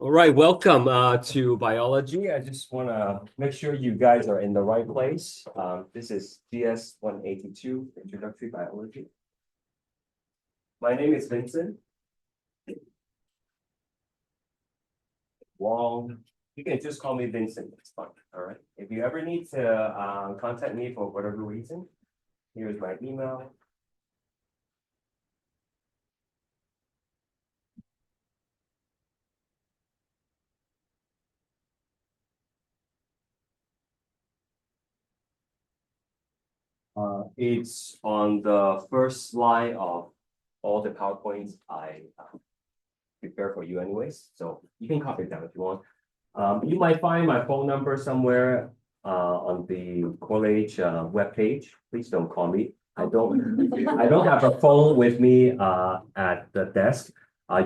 All right, welcome to biology. I just want to make sure you guys are in the right place. This is GS 182, Introductory Biology. My name is Vincent Wong. You can just call me Vincent. It's fine. All right. If you ever need to contact me for whatever reason, here's my email. It's on the first slide of all the PowerPoints I prepare for you anyways. So you can copy it down if you want. You might find my phone number somewhere on the college webpage. Please don't call me. I don't have a phone with me at the desk.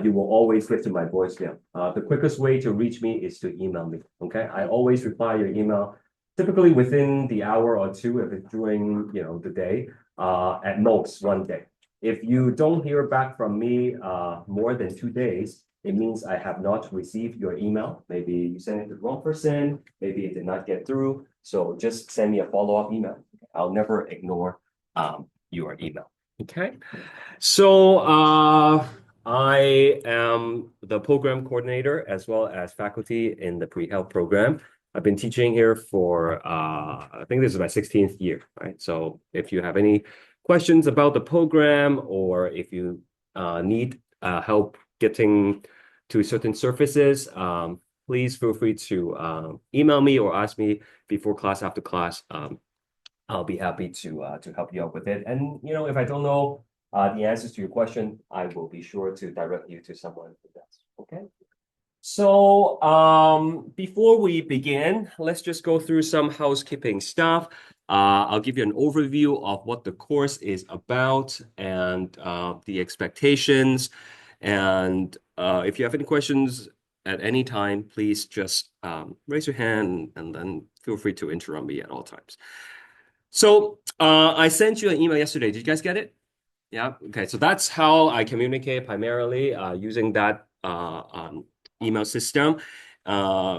You will always get to my voicemail. The quickest way to reach me is to email me. Okay, I always reply your email, typically within the hour or two if it's during the day. At most 1 day. If you don't hear back from me more than 2 days, it means I have not received your email. Maybe you sent it to the wrong person. Maybe it did not get through. So just send me a follow-up email. I'll never ignore your email. Okay. So I am the program coordinator as well as faculty in the pre-health program. I've been teaching here for I think this is my 16th year, right? So if you have any questions about the program or if you need help getting to certain surfaces, please feel free to email me or ask me before class, after class. I'll be happy to help you out with it. And if I don't know the answers to your question, I will be sure to direct you to someone who does. Okay. So before we begin, let's just go through some housekeeping stuff. I'll give you an overview of what the course is about and the expectations. And if you have any questions at any time, please just raise your hand and then feel free to interrupt me at all times. So I sent you an email yesterday. Did you guys get it? Yeah. Okay. So that's how I communicate primarily using that email system.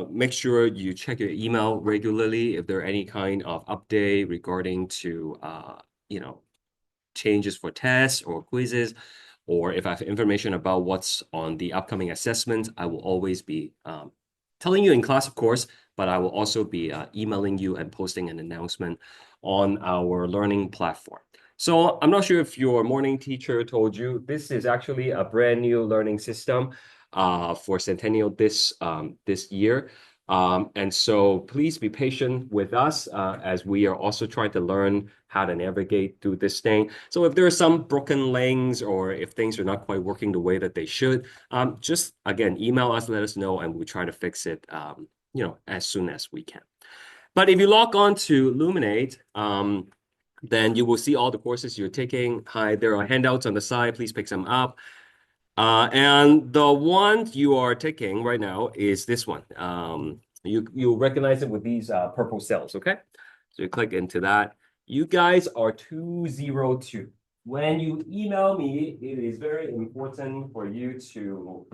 Make sure you check your email regularly if there are any kind of update regarding to changes for tests or quizzes, or if I have information about what's on the upcoming assessments, I will always be telling you in class, of course, but I will also be emailing you and posting an announcement on our learning platform. So I'm not sure if your morning teacher told you, this is actually a brand new learning system for Centennial this year. And so please be patient with us as we are also trying to learn how to navigate through this thing. So if there are some broken links or if things are not quite working the way that they should, just again, email us, let us know, and we'll try to fix it as soon as we can. But if you log on to Luminate, then you will see all the courses you're taking. Hi, there are handouts on the side. Please pick some up. And the one you are taking right now is this one. You'll recognize it with these purple cells, okay? So you click into that. You guys are 202. When you email me, it is very important for you to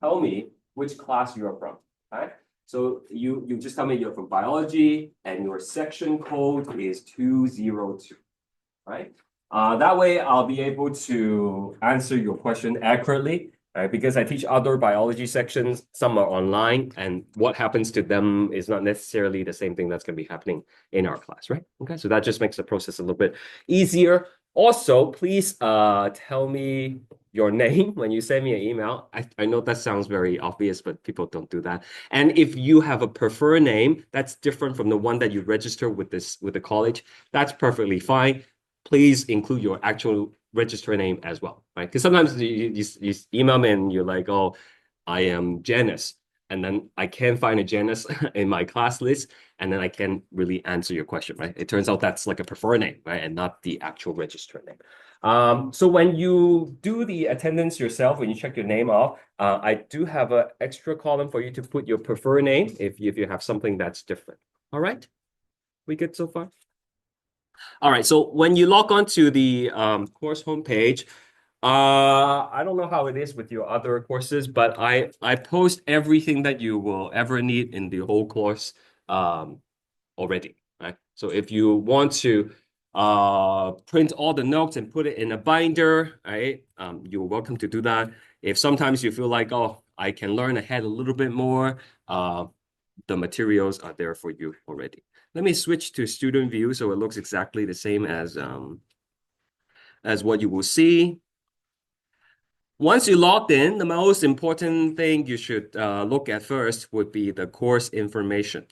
tell me which class you are from, okay? So you just tell me you're from biology and your section code is 202, right? That way I'll be able to answer your question accurately, right? Because I teach other biology sections, some are online, and what happens to them is not necessarily the same thing that's going to be happening in our class, right? Okay, so that just makes the process a little bit easier. Also, please tell me your name when you send me an email. I know that sounds very obvious, but people don't do that. And if you have a preferred name that's different from the one that you register with the college, that's perfectly fine. Please include your actual register name as well, right? Because sometimes you email me and you're like, oh, I am Janice. And then I can't find a Janice in my class list. And then I can't really answer your question, right? It turns out that's like a preferred name, right? And not the actual register name. So when you do the attendance yourself, when you check your name off, I do have an extra column for you to put your preferred name if you have something that's different. All right? We good so far? All right, so when you log on to the course homepage, I don't know how it is with your other courses, but I post everything that you will ever need in the whole course already, right? So if you want to print all the notes and put it in a binder, right? You're welcome to do that. If sometimes you feel like, oh, I can learn ahead a little bit more, the materials are there for you already. Let me switch to student view so it looks exactly the same as what you will see. Once you logged in, the most important thing you should look at first would be the course information.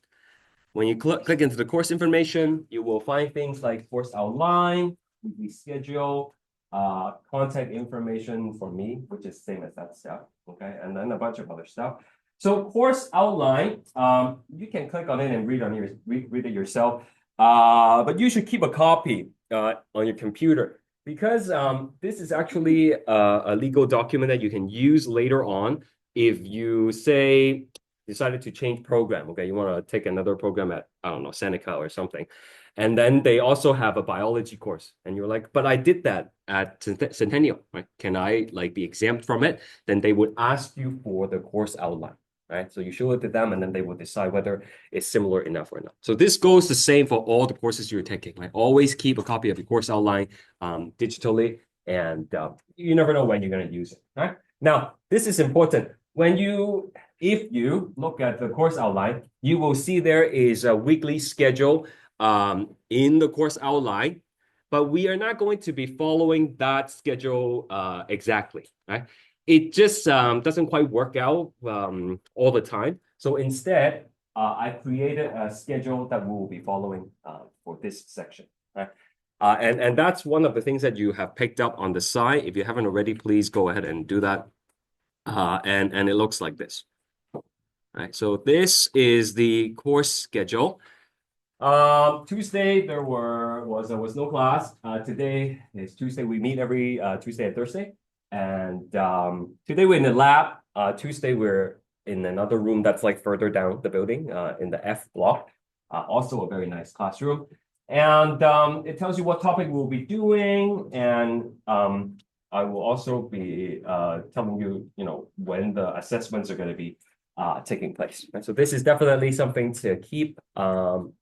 When you click into the course information, you will find things like course outline, weekly schedule, contact information for me, which is same as that stuff, okay? And then a bunch of other stuff. So course outline, you can click on it and read it yourself. But you should keep a copy on your computer because this is actually a legal document that you can use later on if you say decided to change program. Okay, you want to take another program at, I don't know, Seneca or something. And then they also have a biology course. And you're like, but I did that at Centennial, right? Can I like be exempt from it? Then they would ask you for the course outline, right? So you show it to them and then they will decide whether it's similar enough or not. So this goes the same for all the courses you're taking, right? Always keep a copy of your course outline digitally, and you never know when you're going to use it, right? Now, this is important. If you look at the course outline, you will see there is a weekly schedule in the course outline, but we are not going to be following that schedule exactly, right? It just doesn't quite work out all the time. So instead, I created a schedule that we will be following for this section, right? And that's one of the things that you have picked up on the side. If you haven't already, please go ahead and do that. And it looks like this. Right, so this is the course schedule. Tuesday there was no class. Today is Tuesday. We meet every Tuesday and Thursday. And today we're in the lab. Tuesday we're in another room that's like further down the building in the F block. Also a very nice classroom. And it tells you what topic we'll be doing. And I will also be telling you, when the assessments are going to be taking place. Right? So this is definitely something to keep handy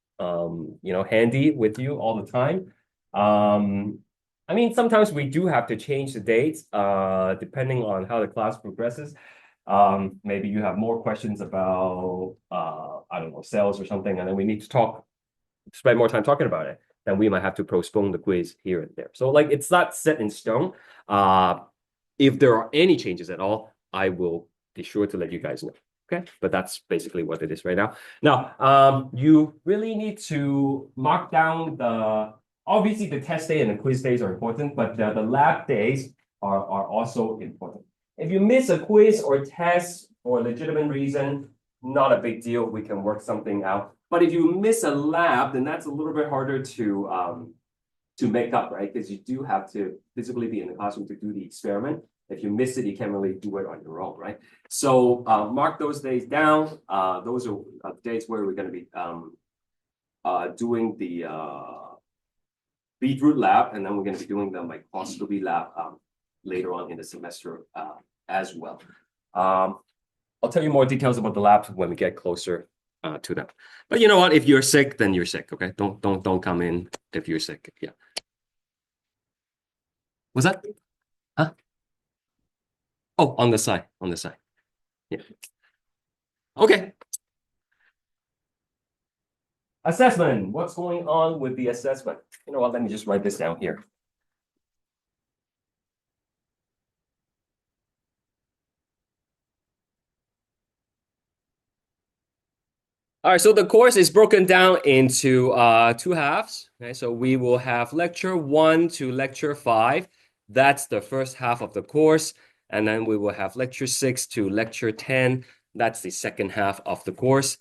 with you all the time. I mean, sometimes we do have to change the dates depending on how the class progresses. Maybe you have more questions about I don't know, sales or something, and then we need to spend more time talking about it. Then we might have to postpone the quiz here and there. So like it's not set in stone. If there are any changes at all, I will be sure to let you guys know. Okay, but that's basically what it is right now. Now, you really need to mark down obviously the test day and the quiz days are important, but the lab days are also important. If you miss a quiz or test for a legitimate reason, not a big deal. We can work something out. But if you miss a lab, then that's a little bit harder to make up, right? Because you do have to physically be in the classroom to do the experiment. If you miss it, you can't really do it on your own, right? So mark those days down. Those are days where we're going to be doing the beetroot lab, and then we're going to be doing the microscopy lab later on in the semester as well. I'll tell you more details about the labs when we get closer to them. But you know what? If you're sick, then you're sick. Okay, don't come in if you're sick. Yeah. Was that? Huh? Oh, on the side, on the side. Yeah. Okay. Assessment. What's going on with the assessment? You know what? Let me just write this down here. All right, so the course is broken down into two halves. Okay, so we will have lecture 1 to lecture 5. That's the first half of the course. And then we will have lecture 6 to lecture 10. That's the second half of the course.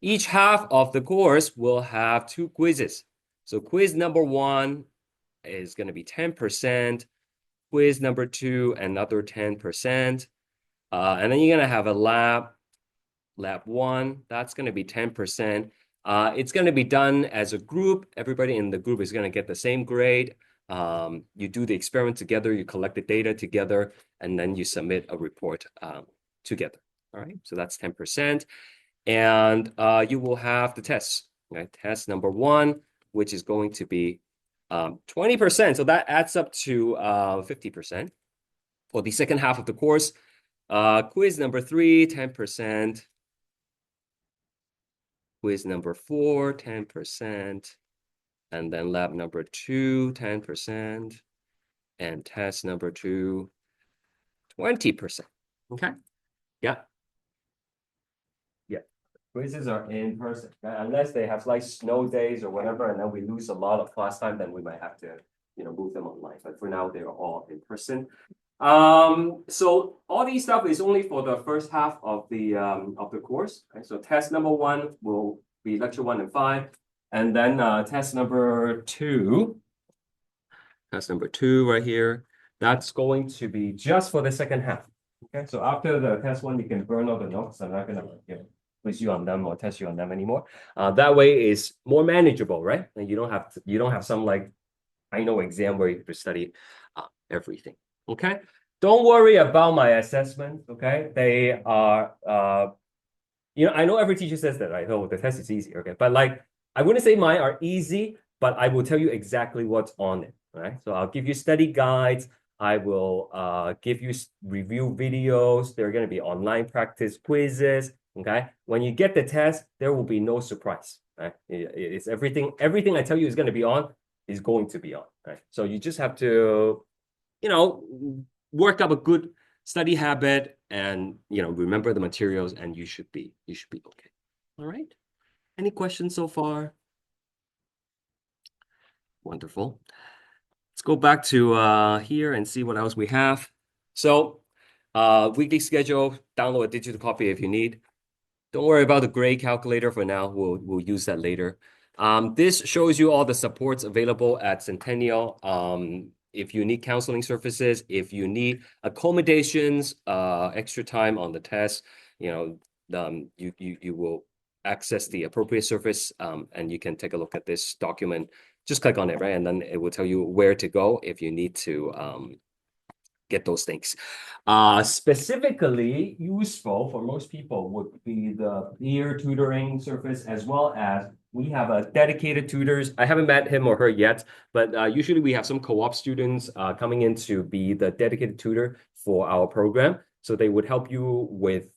Each half of the course will have 2 quizzes. So quiz number 1 is going to be 10%. Quiz number 2, another 10%. And then you're going to have a lab 1, that's going to be 10%. It's going to be done as a group. Everybody in the group is going to get the same grade. You do the experiment together, you collect the data together, and then you submit a report together. All right, so that's 10%. And you will have the tests, right? Test number 1, which is going to be 20%. So that adds up to 50% for the second half of the course. Quiz number 3, 10%. Quiz number 4, 10%. And then lab number 2, 10%. And test number 2, 20%. Okay? Yeah. Yeah. Quizzes are in person. Unless they have like snow days or whatever, and then we lose a lot of class time, then we might have to, move them online. But for now, they're all in person. So all these stuff is only for the first half of the course. Okay? So test number 1 will be lecture 1 and 5, and then test number 2 right here. That's going to be just for the second half. Okay, so after the test 1, you can burn all the notes. I'm not gonna quiz you on them or test you on them anymore. That way is more manageable, right? And you don't have some like final exam where you have to study everything. Okay, don't worry about my assessment. Okay, they are I know every teacher says that, right? Oh, the test is easy. Okay, but like I wouldn't say mine are easy, but I will tell you exactly what's on it. Right, so I'll give you study guides. I will give you review videos. There are going to be online practice quizzes. Okay, when you get the test, there will be no surprise. Right, it's everything I tell you is going to be on is going to be on. Right, so you just have to work up a good study habit and remember the materials, and you should be okay. All right, any questions so far? Wonderful. Let's go back to here and see what else we have. So weekly schedule, download a digital copy if you need. Don't worry about the grade calculator for now. We'll use that later. This shows you all the supports available at Centennial. If you need counseling services, if you need accommodations, extra time on the test, you will access the appropriate service, and you can take a look at this document. Just click on it, right? And then it will tell you where to go if you need to get those things. Specifically useful for most people would be the peer tutoring service, as well as we have a dedicated tutors. I haven't met him or her yet, but usually we have some co-op students coming in to be the dedicated tutor for our program. So they would help you with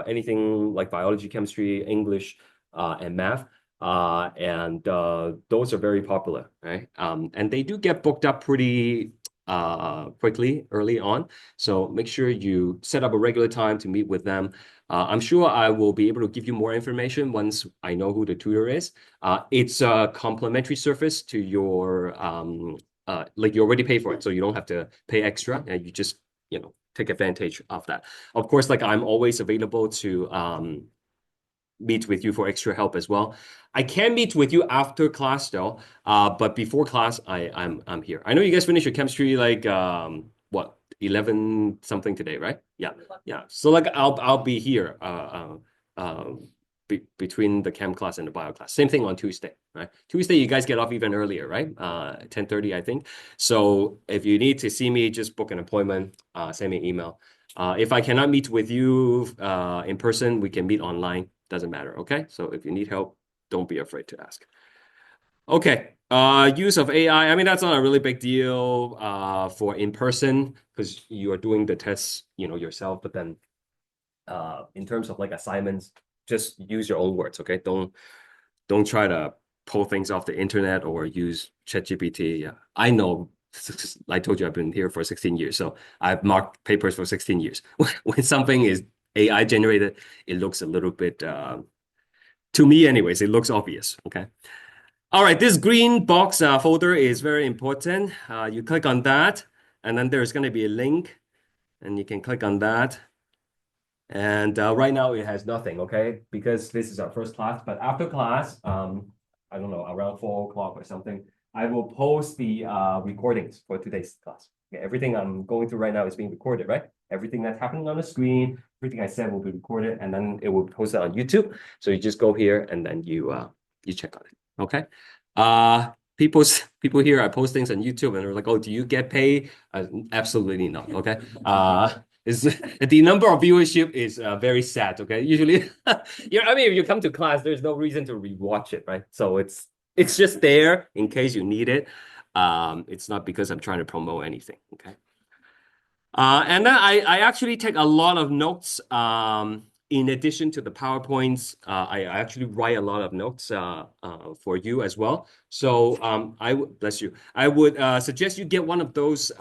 anything like biology, chemistry, English, and math. And those are very popular, right? And they do get booked up pretty quickly early on. So make sure you set up a regular time to meet with them. I'm sure I will be able to give you more information once I know who the tutor is. It's a complimentary service to your, like you already pay for it, so you don't have to pay extra, and you just, take advantage of that. Of course, like I'm always available to meet with you for extra help as well. I can meet with you after class though, but before class, I'm here. I know you guys finished your chemistry like what 11 something today, right? Yeah. So like I'll be here between the chem class and the bio class. Same thing on Tuesday, right? Tuesday you guys get off even earlier, right? 10:30 I think. So if you need to see me, just book an appointment. Send me an email. If I cannot meet with you in person, we can meet online. Doesn't matter, okay? So if you need help, don't be afraid to ask. Okay, use of AI. I mean, that's not a really big deal for in person because you are doing the tests, yourself. But then, in terms of like assignments, just use your own words, okay? Don't try to pull things off the internet or use ChatGPT. Yeah, I know. I told you I've been here for 16 years, so I've marked papers for 16 years. When something is AI generated, it looks a little bit, to me anyways, it looks obvious, okay? All right, this green box folder is very important. You click on that, and then there's going to be a link, and you can click on that. And right now it has nothing, okay? Because this is our first class, but after class, I don't know, around 4 o'clock or something, I will post the recordings for today's class. Okay, everything I'm going through right now is being recorded, right? Everything that's happening on the screen, everything I said will be recorded, and then it will be posted on YouTube. So you just go here and then you check on it. Okay. people here I post things on YouTube and they're like, "Oh, do you get paid?" Absolutely not. Okay. Is the number of viewership is very sad. Okay. Usually, I mean, if you come to class, there's no reason to rewatch it, right? So it's just there in case you need it. It's not because I'm trying to promote anything. Okay. And then I actually take a lot of notes. In addition to the PowerPoints, I actually write a lot of notes for you as well. So I would bless you. I would suggest you get one of those.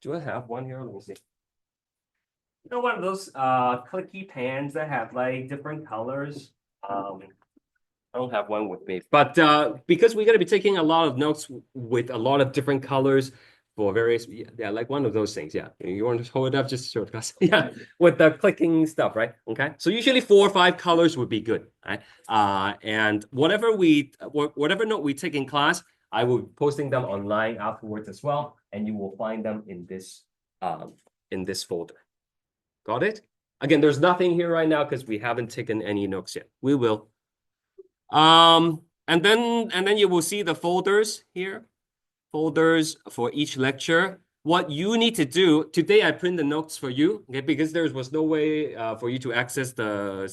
Do I have one here? Let me see. You know, one of those clicky pens that have like different colors. I don't have one with me, but because we're going to be taking a lot of notes with a lot of different colors for various, yeah, like one of those things. Yeah, you want to hold it up just short class. Yeah, with the clicking stuff, right? Okay, so usually 4 or 5 colors would be good, right? And whatever note we take in class, I will be posting them online afterwards as well, and you will find them in this folder. Got it? Again, there's nothing here right now because we haven't taken any notes yet. We will. And then you will see the folders here, folders for each lecture. What you need to do today, I print the notes for you, okay? Because there was no way for you to access the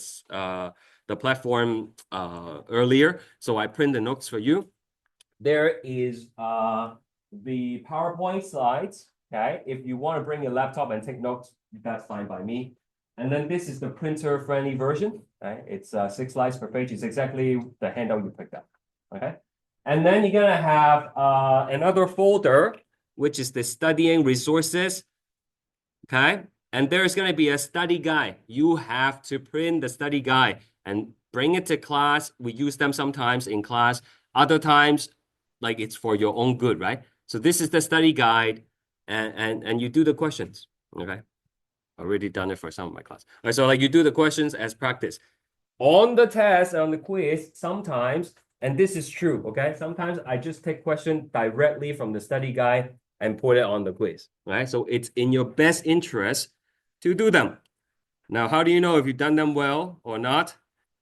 platform earlier, so I print the notes for you. There is the PowerPoint slides. Okay, if you want to bring your laptop and take notes, that's fine by me. And then this is the printer-friendly version. Right? It's 6 slides per page. It's exactly the handout you picked up. Okay. And then you're gonna have another folder, which is the studying resources. Okay. And there's gonna be a study guide. You have to print the study guide and bring it to class. We use them sometimes in class. Other times, like it's for your own good, right? So this is the study guide, and you do the questions. Okay. Already done it for some of my class. All right, so like you do the questions as practice. On the test, on the quiz, sometimes, and this is true, okay? Sometimes I just take question directly from the study guide and put it on the quiz, right? So it's in your best interest to do them. Now, how do you know if you've done them well or not?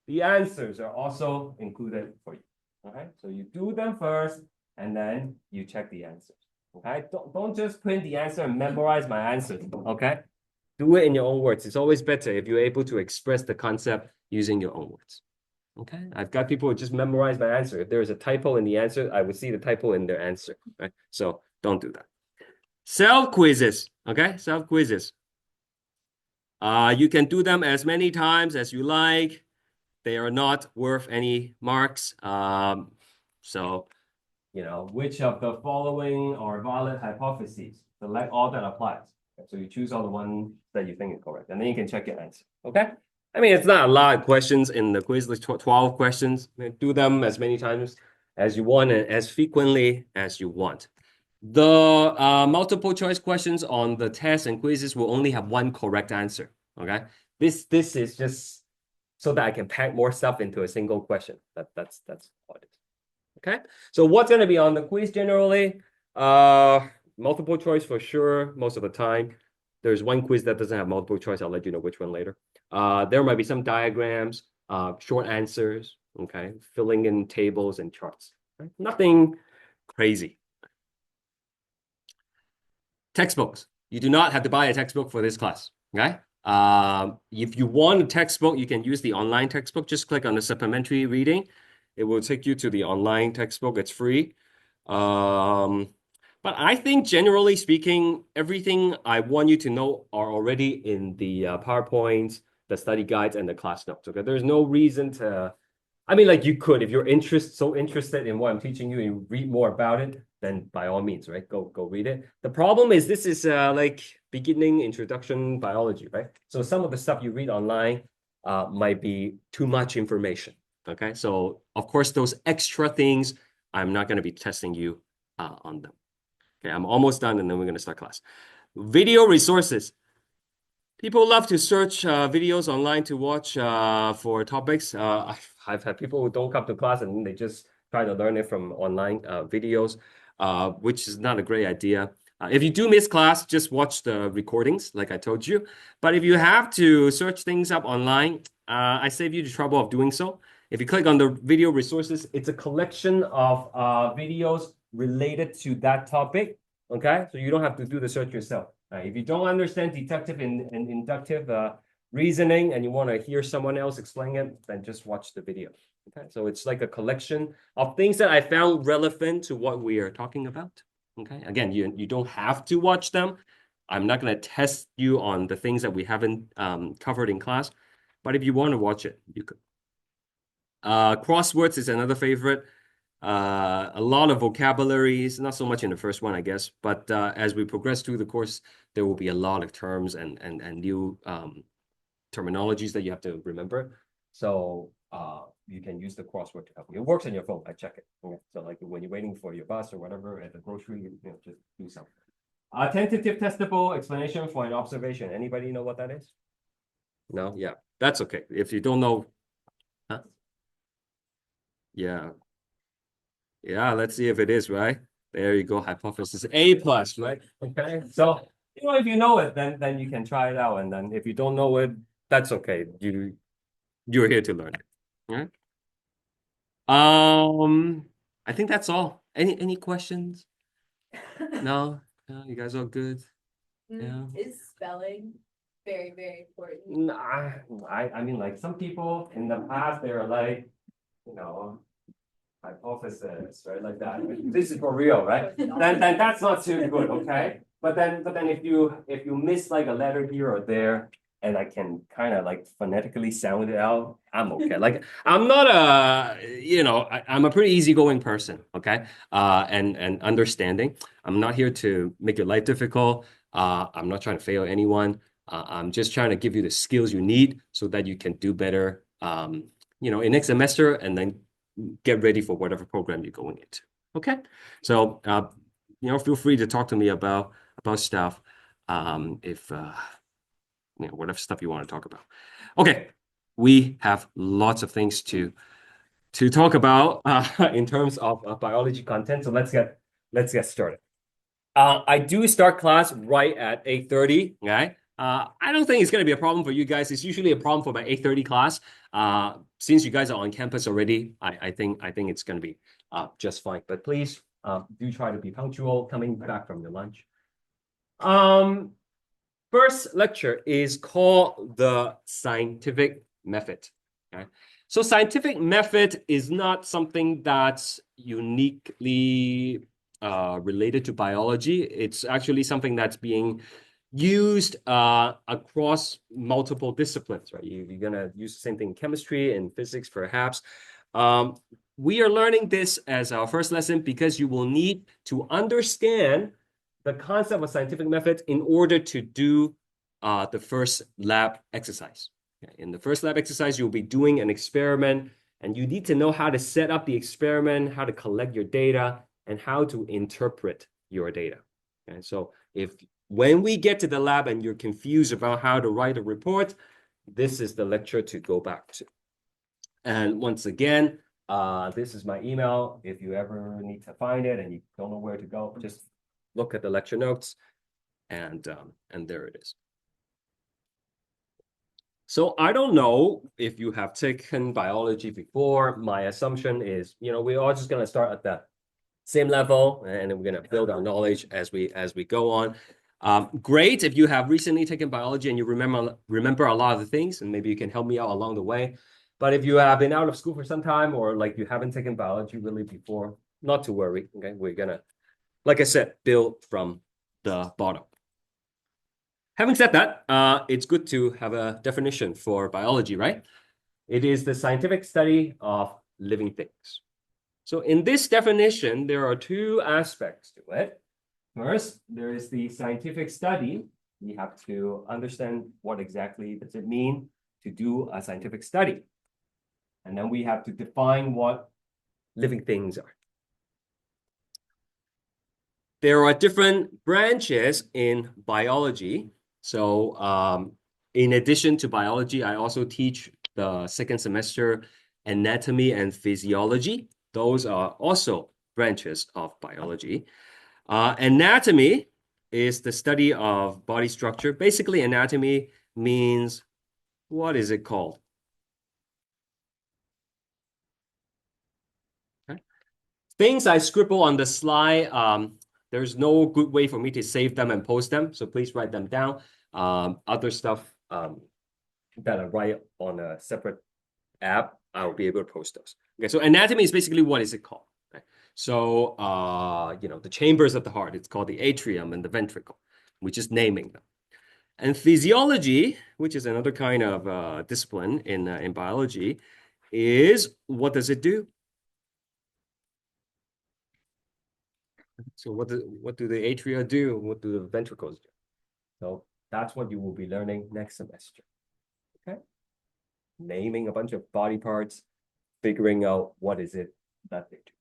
The answers are also included for you, okay? So you do them first, and then you check the answers, okay? Don't just print the answer and memorize my answers, okay? Do it in your own words. It's always better if you're able to express the concept using your own words. Okay. I've got people who just memorize my answer. If there is a typo in the answer, I would see the typo in their answer. Right. So don't do that. Self quizzes. Okay. Self quizzes. You can do them as many times as you like. They are not worth any marks. So, which of the following are valid hypotheses? Select all that applies. So you choose all the one that you think is correct, and then you can check your answer. Okay. I mean, it's not a lot of questions in the quiz, like 12 questions. Do them as many times as you want and as frequently as you want. The multiple choice questions on the tests and quizzes will only have one correct answer. Okay. This is just so that I can pack more stuff into a single question. That's all it is. Okay. So what's going to be on the quiz generally? Multiple choice for sure, most of the time. There's one quiz that doesn't have multiple choice. I'll let you know which one later. There might be some diagrams, short answers, okay, filling in tables and charts. Right? Nothing crazy. Textbooks. You do not have to buy a textbook for this class, okay? If you want a textbook, you can use the online textbook. Just click on the supplementary reading. It will take you to the online textbook. It's free. But I think generally speaking, everything I want you to know are already in the PowerPoints, the study guides, and the class notes. Okay, there's no reason to. I mean, like you could, if you're so interested in what I'm teaching you, and you read more about it, then by all means, right? Go read it. The problem is this is like beginning introduction biology, right? So some of the stuff you read online might be too much information. Okay, so of course those extra things, I'm not going to be testing you on them. Okay, I'm almost done, and then we're going to start class. Video resources. People love to search videos online to watch for topics. I've had people who don't come to class and they just try to learn it from online videos, which is not a great idea. If you do miss class, just watch the recordings, like I told you. But if you have to search things up online, I save you the trouble of doing so. If you click on the video resources, it's a collection of videos related to that topic. Okay, so you don't have to do the search yourself. If you don't understand deductive and inductive reasoning and you want to hear someone else explain it, then just watch the video. Okay, so it's like a collection of things that I found relevant to what we are talking about. Okay, again, you don't have to watch them. I'm not going to test you on the things that we haven't covered in class, but if you want to watch it, you could. Crosswords is another favorite. A lot of vocabularies, not so much in the first one, I guess, but as we progress through the course, there will be a lot of terms and new terminologies that you have to remember. So you can use the crossword to help you. It works on your phone. I check it. Okay. So like when you're waiting for your bus or whatever at the grocery, you know, just do something. Tentative testable explanation for an observation. Anybody know what that is? No? Yeah, that's okay. If you don't know, huh? Yeah. Yeah, let's see if it is, right? There you go, hypothesis A plus, right? Okay, so you know if you know it, then you can try it out, and then if you don't know it, that's okay. You're here to learn it. All right. I think that's all. Any questions? No? No, you guys all good? Yeah. Is spelling very, very important? Nah, I mean like some people in the past they're like, you know, hypothesis, right? Like that. This is for real, right? Then that's not too good, okay? But then if you miss like a letter here or there, and I can kind of like phonetically sound it out, I'm okay. Like I'm not I'm a pretty easygoing person, okay? And understanding. I'm not here to make your life difficult. I'm not trying to fail anyone. I'm just trying to give you the skills you need so that you can do better. In next semester, and then get ready for whatever program you're going into. Okay, so feel free to talk to me about stuff, if whatever stuff you want to talk about. Okay, we have lots of things to talk about in terms of biology content. So let's get started. I do start class right at 8:30. Okay. I don't think it's going to be a problem for you guys. It's usually a problem for my 8:30 class. Since you guys are on campus already, I think it's going to be just fine. But please do try to be punctual coming back from your lunch. First lecture is called the scientific method. Okay. So scientific method is not something that's uniquely related to biology. It's actually something that's being used across multiple disciplines, right? You're going to use the same thing in chemistry and physics, perhaps. We are learning this as our first lesson because you will need to understand the concept of scientific method in order to do the first lab exercise. Okay. In the first lab exercise, you'll be doing an experiment, and you need to know how to set up the experiment, how to collect your data, and how to interpret your data. Okay. So when we get to the lab and you're confused about how to write a report, this is the lecture to go back to. And once again, this is my email. If you ever need to find it and you don't know where to go, just look at the lecture notes, and there it is. So I don't know if you have taken biology before. My assumption is, we're all just going to start at the same level, and we're going to build our knowledge as we go on. Great if you have recently taken biology and you remember a lot of the things, and maybe you can help me out along the way. But if you have been out of school for some time, or like you haven't taken biology really before, not to worry. Okay, we're gonna, like I said, build from the bottom. Having said that, it's good to have a definition for biology, right? It is the scientific study of living things. So in this definition, there are two aspects to it. First, there is the scientific study. We have to understand what exactly does it mean to do a scientific study. And then we have to define what living things are. There are different branches in biology. So in addition to biology, I also teach the second semester anatomy and physiology. Those are also branches of biology. Anatomy is the study of body structure. Basically, anatomy means, what is it called? Things I scribble on the slide, there's no good way for me to save them and post them, so please write them down. Other stuff that I write on a separate app, I'll be able to post those. Okay, so anatomy is basically what is it called? Okay. So, the chambers of the heart, it's called the atrium and the ventricle. We're just naming them. And physiology, which is another kind of discipline in biology, is what does it do? So what do the atria do? What do the ventricles do? So that's what you will be learning next semester. Okay, naming a bunch of body parts, figuring out what is it that they do.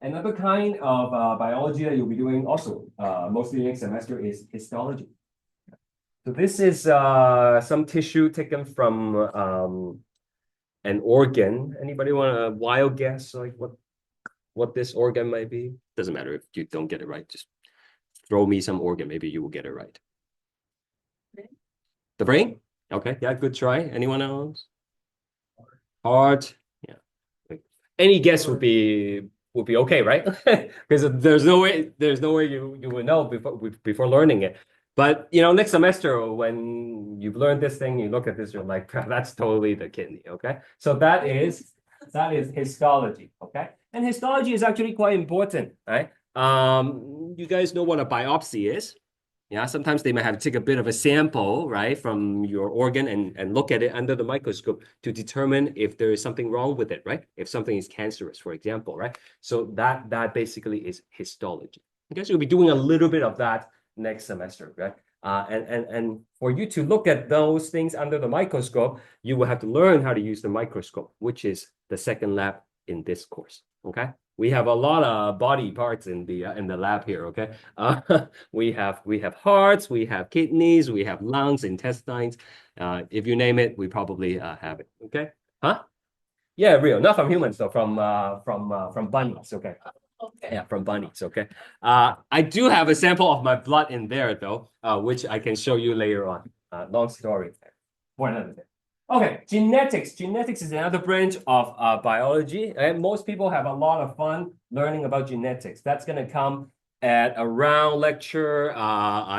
Another kind of biology that you'll be doing also mostly next semester is histology. So this is some tissue taken from an organ. Anybody want a wild guess like what this organ might be? Doesn't matter if you don't get it right. Just throw me some organ. Maybe you will get it right. The brain? Okay, yeah, good try. Anyone else? Heart. Yeah. Any guess would be okay, right? Because there's no way you would know before learning it. But next semester when you've learned this thing, you look at this, you're like, that's totally the kidney. Okay, so that is histology. Okay, and histology is actually quite important, right? You guys know what a biopsy is? Yeah, sometimes they might have to take a bit of a sample, right, from your organ and look at it under the microscope to determine if there is something wrong with it, right? If something is cancerous, for example, right? So that basically is histology. Okay, so you'll be doing a little bit of that next semester, right? And for you to look at those things under the microscope, you will have to learn how to use the microscope, which is the second lab in this course. Okay, we have a lot of body parts in the lab here. Okay, we have hearts, we have kidneys, we have lungs, intestines. If you name it, we probably have it. Okay, huh? Yeah, real, not from humans though, from bunnies. Okay. Okay. Yeah, from bunnies. Okay. I do have a sample of my blood in there though, which I can show you later on. Long story for another day. Okay, genetics. Genetics is another branch of biology, and most people have a lot of fun learning about genetics. That's going to come at around lecture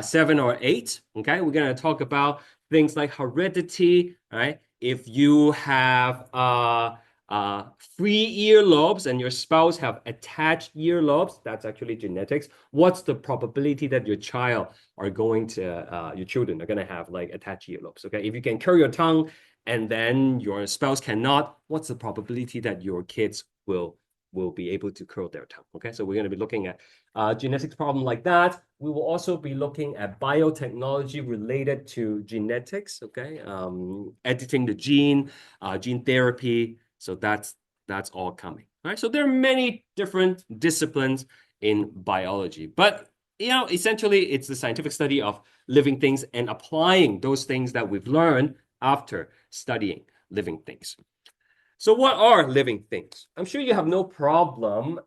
7 or 8. Okay, we're going to talk about things like heredity, right? If you have free earlobes and your spouse have attached earlobes, that's actually genetics. What's the probability that your children are going to have like attached earlobes? Okay, if you can curl your tongue and then your spouse cannot, what's the probability that your kids will be able to curl their tongue? Okay, so we're going to be looking at genetics problem like that. We will also be looking at biotechnology related to genetics. Okay, editing the gene therapy. So that's all coming. All right, so there are many different disciplines in biology, but essentially it's the scientific study of living things and applying those things that we've learned after studying living things. So what are living things? I'm sure you have no problem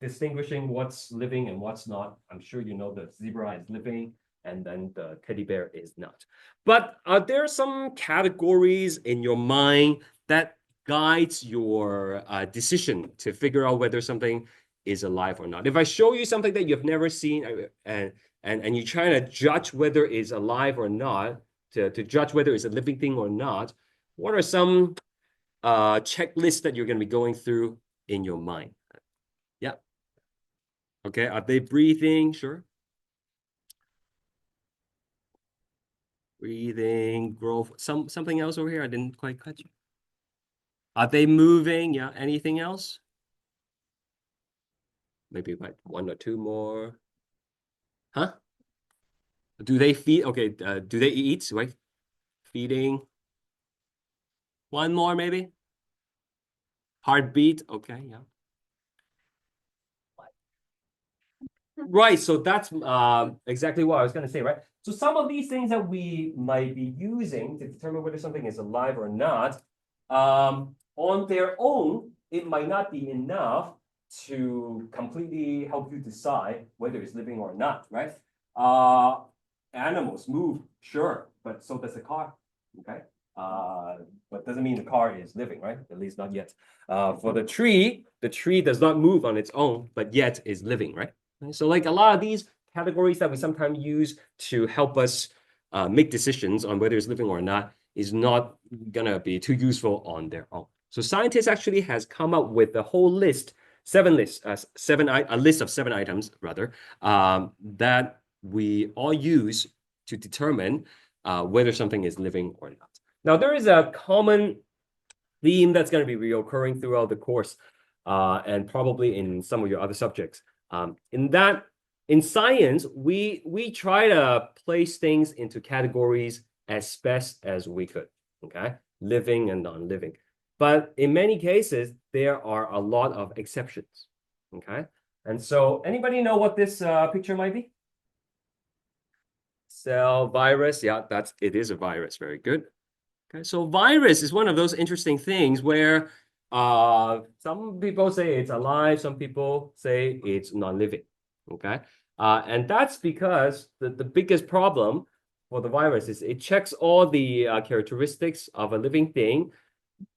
distinguishing what's living and what's not. I'm sure you know the zebra is living and then the teddy bear is not. But there are some categories in your mind that guides your decision to figure out whether something is alive or not. If I show you something that you've never seen and you're trying to judge whether it's alive or not, to judge whether it's a living thing or not, what are some checklists that you're going to be going through in your mind? Yeah. Okay. Are they breathing? Sure. Breathing, growth, something else over here. I didn't quite catch you. Are they moving? Yeah. Anything else? Maybe like 1 or 2 more. Huh? Do they feed? Okay. Do they eat? Right? Feeding. 1 more, maybe. Heartbeat. Okay. Yeah. Right. So that's exactly what I was going to say, right? So some of these things that we might be using to determine whether something is alive or not, on their own, it might not be enough to completely help you decide whether it's living or not, right? Animals move, sure, but so does a car, okay? but doesn't mean the car is living, right? At least not yet. For the tree does not move on its own, but yet is living, right? So like a lot of these categories that we sometimes use to help us make decisions on whether it's living or not is not gonna be too useful on their own. So scientists actually has come up with a whole list, a list of 7 items rather, that we all use to determine whether something is living or not. Now, there is a common theme that's going to be reoccurring throughout the course, and probably in some of your other subjects. In science, we try to place things into categories as best as we could, okay? Living and non-living. But in many cases, there are a lot of exceptions, okay? And so anybody know what this picture might be? Cell virus, yeah, it is a virus. Very good. Okay, so virus is one of those interesting things where some people say it's alive, some people say it's non-living. Okay, and that's because the biggest problem for the virus is it checks all the characteristics of a living thing,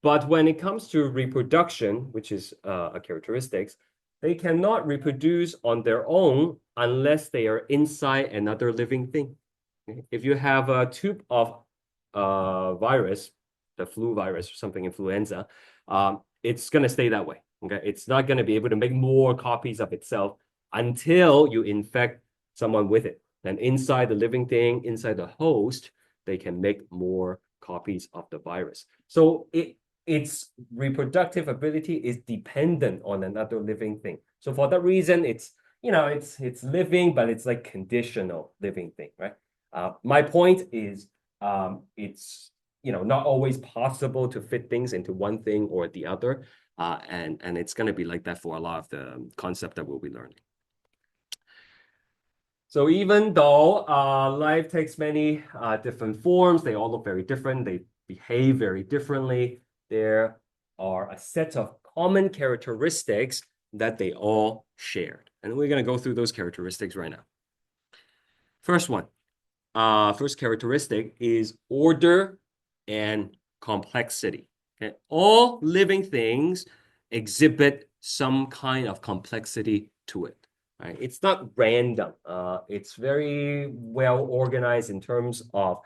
but when it comes to reproduction, which is a characteristics, they cannot reproduce on their own unless they are inside another living thing. If you have a tube of virus, the flu virus or something, influenza, it's going to stay that way. Okay, it's not going to be able to make more copies of itself until you infect someone with it. Then inside the living thing, inside the host, they can make more copies of the virus. So its reproductive ability is dependent on another living thing. So for that reason, it's living, but it's like conditional living thing, right? My point is, it's not always possible to fit things into one thing or the other, and it's going to be like that for a lot of the concept that we'll be learning. So even though life takes many different forms, they all look very different, they behave very differently, there are a set of common characteristics that they all shared. And we're going to go through those characteristics right now. First characteristic is order and complexity. Okay? All living things exhibit some kind of complexity to it. Right? It's not random. It's very well organized in terms of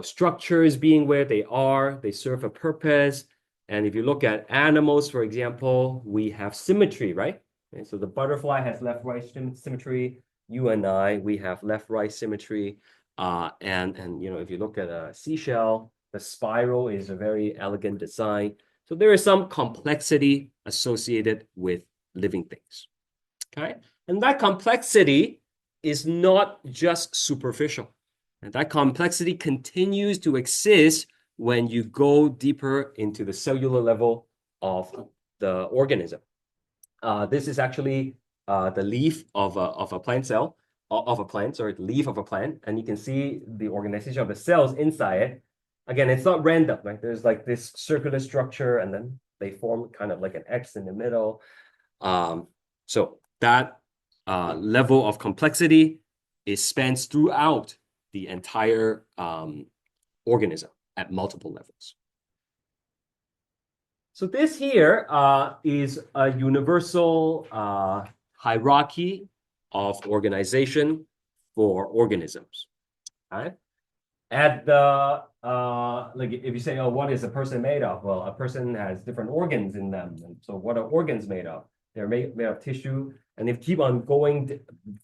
structures being where they are. They serve a purpose. And if you look at animals, for example, we have symmetry, right? And so the butterfly has left-right symmetry. You and I, we have left-right symmetry. And if you look at a seashell, the spiral is a very elegant design. So there is some complexity associated with living things. Okay, and that complexity is not just superficial. And that complexity continues to exist when you go deeper into the cellular level of the organism. This is actually the leaf of a plant cell, the leaf of a plant, and you can see the organization of the cells inside it. Again, it's not random, right? There's like this circular structure, and then they form kind of like an X in the middle. So that level of complexity spans throughout the entire organism at multiple levels. So this here is a universal hierarchy of organization for organisms. Right? At the like if you say, oh, what is a person made of? Well, a person has different organs in them. And so what are organs made of? They're made of tissue. And if you keep on going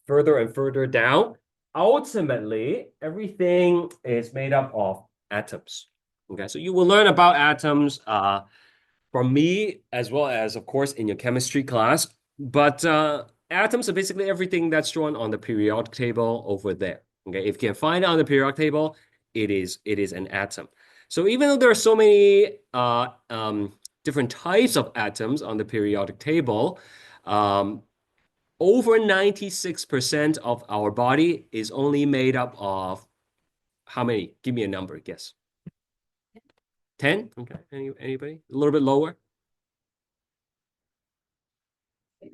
further and further down, ultimately, everything is made up of atoms. Okay, so you will learn about atoms from me, as well as, of course, in your chemistry class. But atoms are basically everything that's drawn on the periodic table over there. Okay, if you can find it on the periodic table, it is an atom. So even though there are so many different types of atoms on the periodic table, over 96% of our body is only made up of how many? Give me a number, guess. 10? Okay. Anybody? A little bit lower?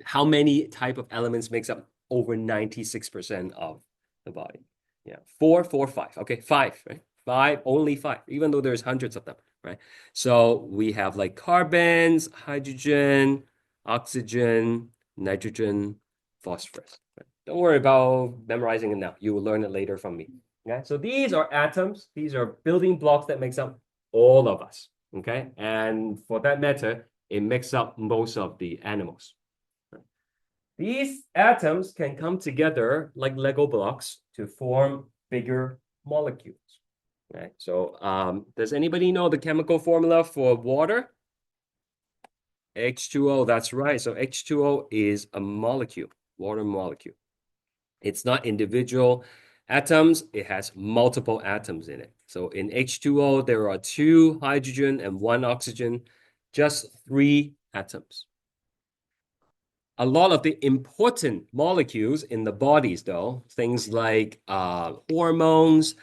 How many type of elements makes up over 96% of the body? Yeah, 4, 4, 5. Okay, 5, right? Five, only five, even though there's hundreds of them, right? So we have like carbons, hydrogen, oxygen, nitrogen, phosphorus. Right? Don't worry about memorizing it now. You will learn it later from me. Okay, so these are atoms. These are building blocks that makes up all of us. Okay, and for that matter, it makes up most of the animals. These atoms can come together like Lego blocks to form bigger molecules. Right. So does anybody know the chemical formula for water? H2O, that's right. So H2O is a molecule, water molecule. It's not individual atoms, it has multiple atoms in it. So in H2O, there are 2 hydrogen and 1 oxygen, just 3 atoms. A lot of the important molecules in the bodies, though, things like hormones,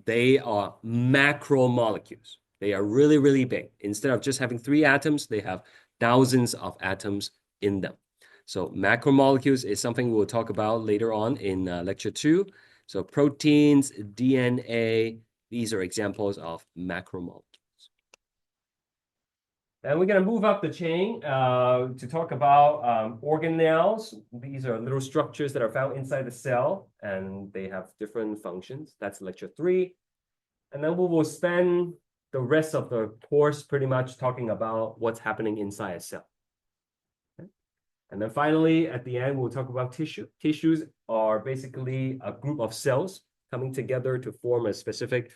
they are macromolecules. They are really, really big. Instead of just having 3 atoms, they have thousands of atoms in them. So macromolecules is something we'll talk about later on in lecture 2. So proteins, DNA, these are examples of macromolecules. And we're going to move up the chain to talk about organelles. These are little structures that are found inside the cell, and they have different functions. That's lecture 3. And then we will spend the rest of the course pretty much talking about what's happening inside a cell. Okay? And then finally, at the end, we'll talk about tissue. Tissues are basically a group of cells coming together to form a specific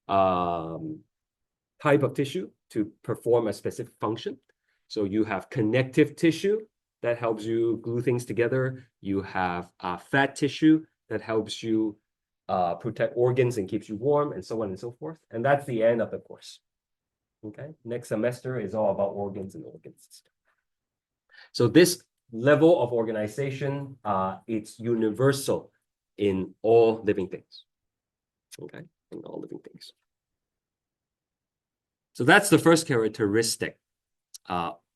type of tissue to perform a specific function. So you have connective tissue that helps you glue things together. You have fat tissue that helps you protect organs and keeps you warm, and so on and so forth. And that's the end of the course. Okay, next semester is all about organs and organ systems. So this level of organization, it's universal in all living things. Okay, in all living things. So that's the first characteristic,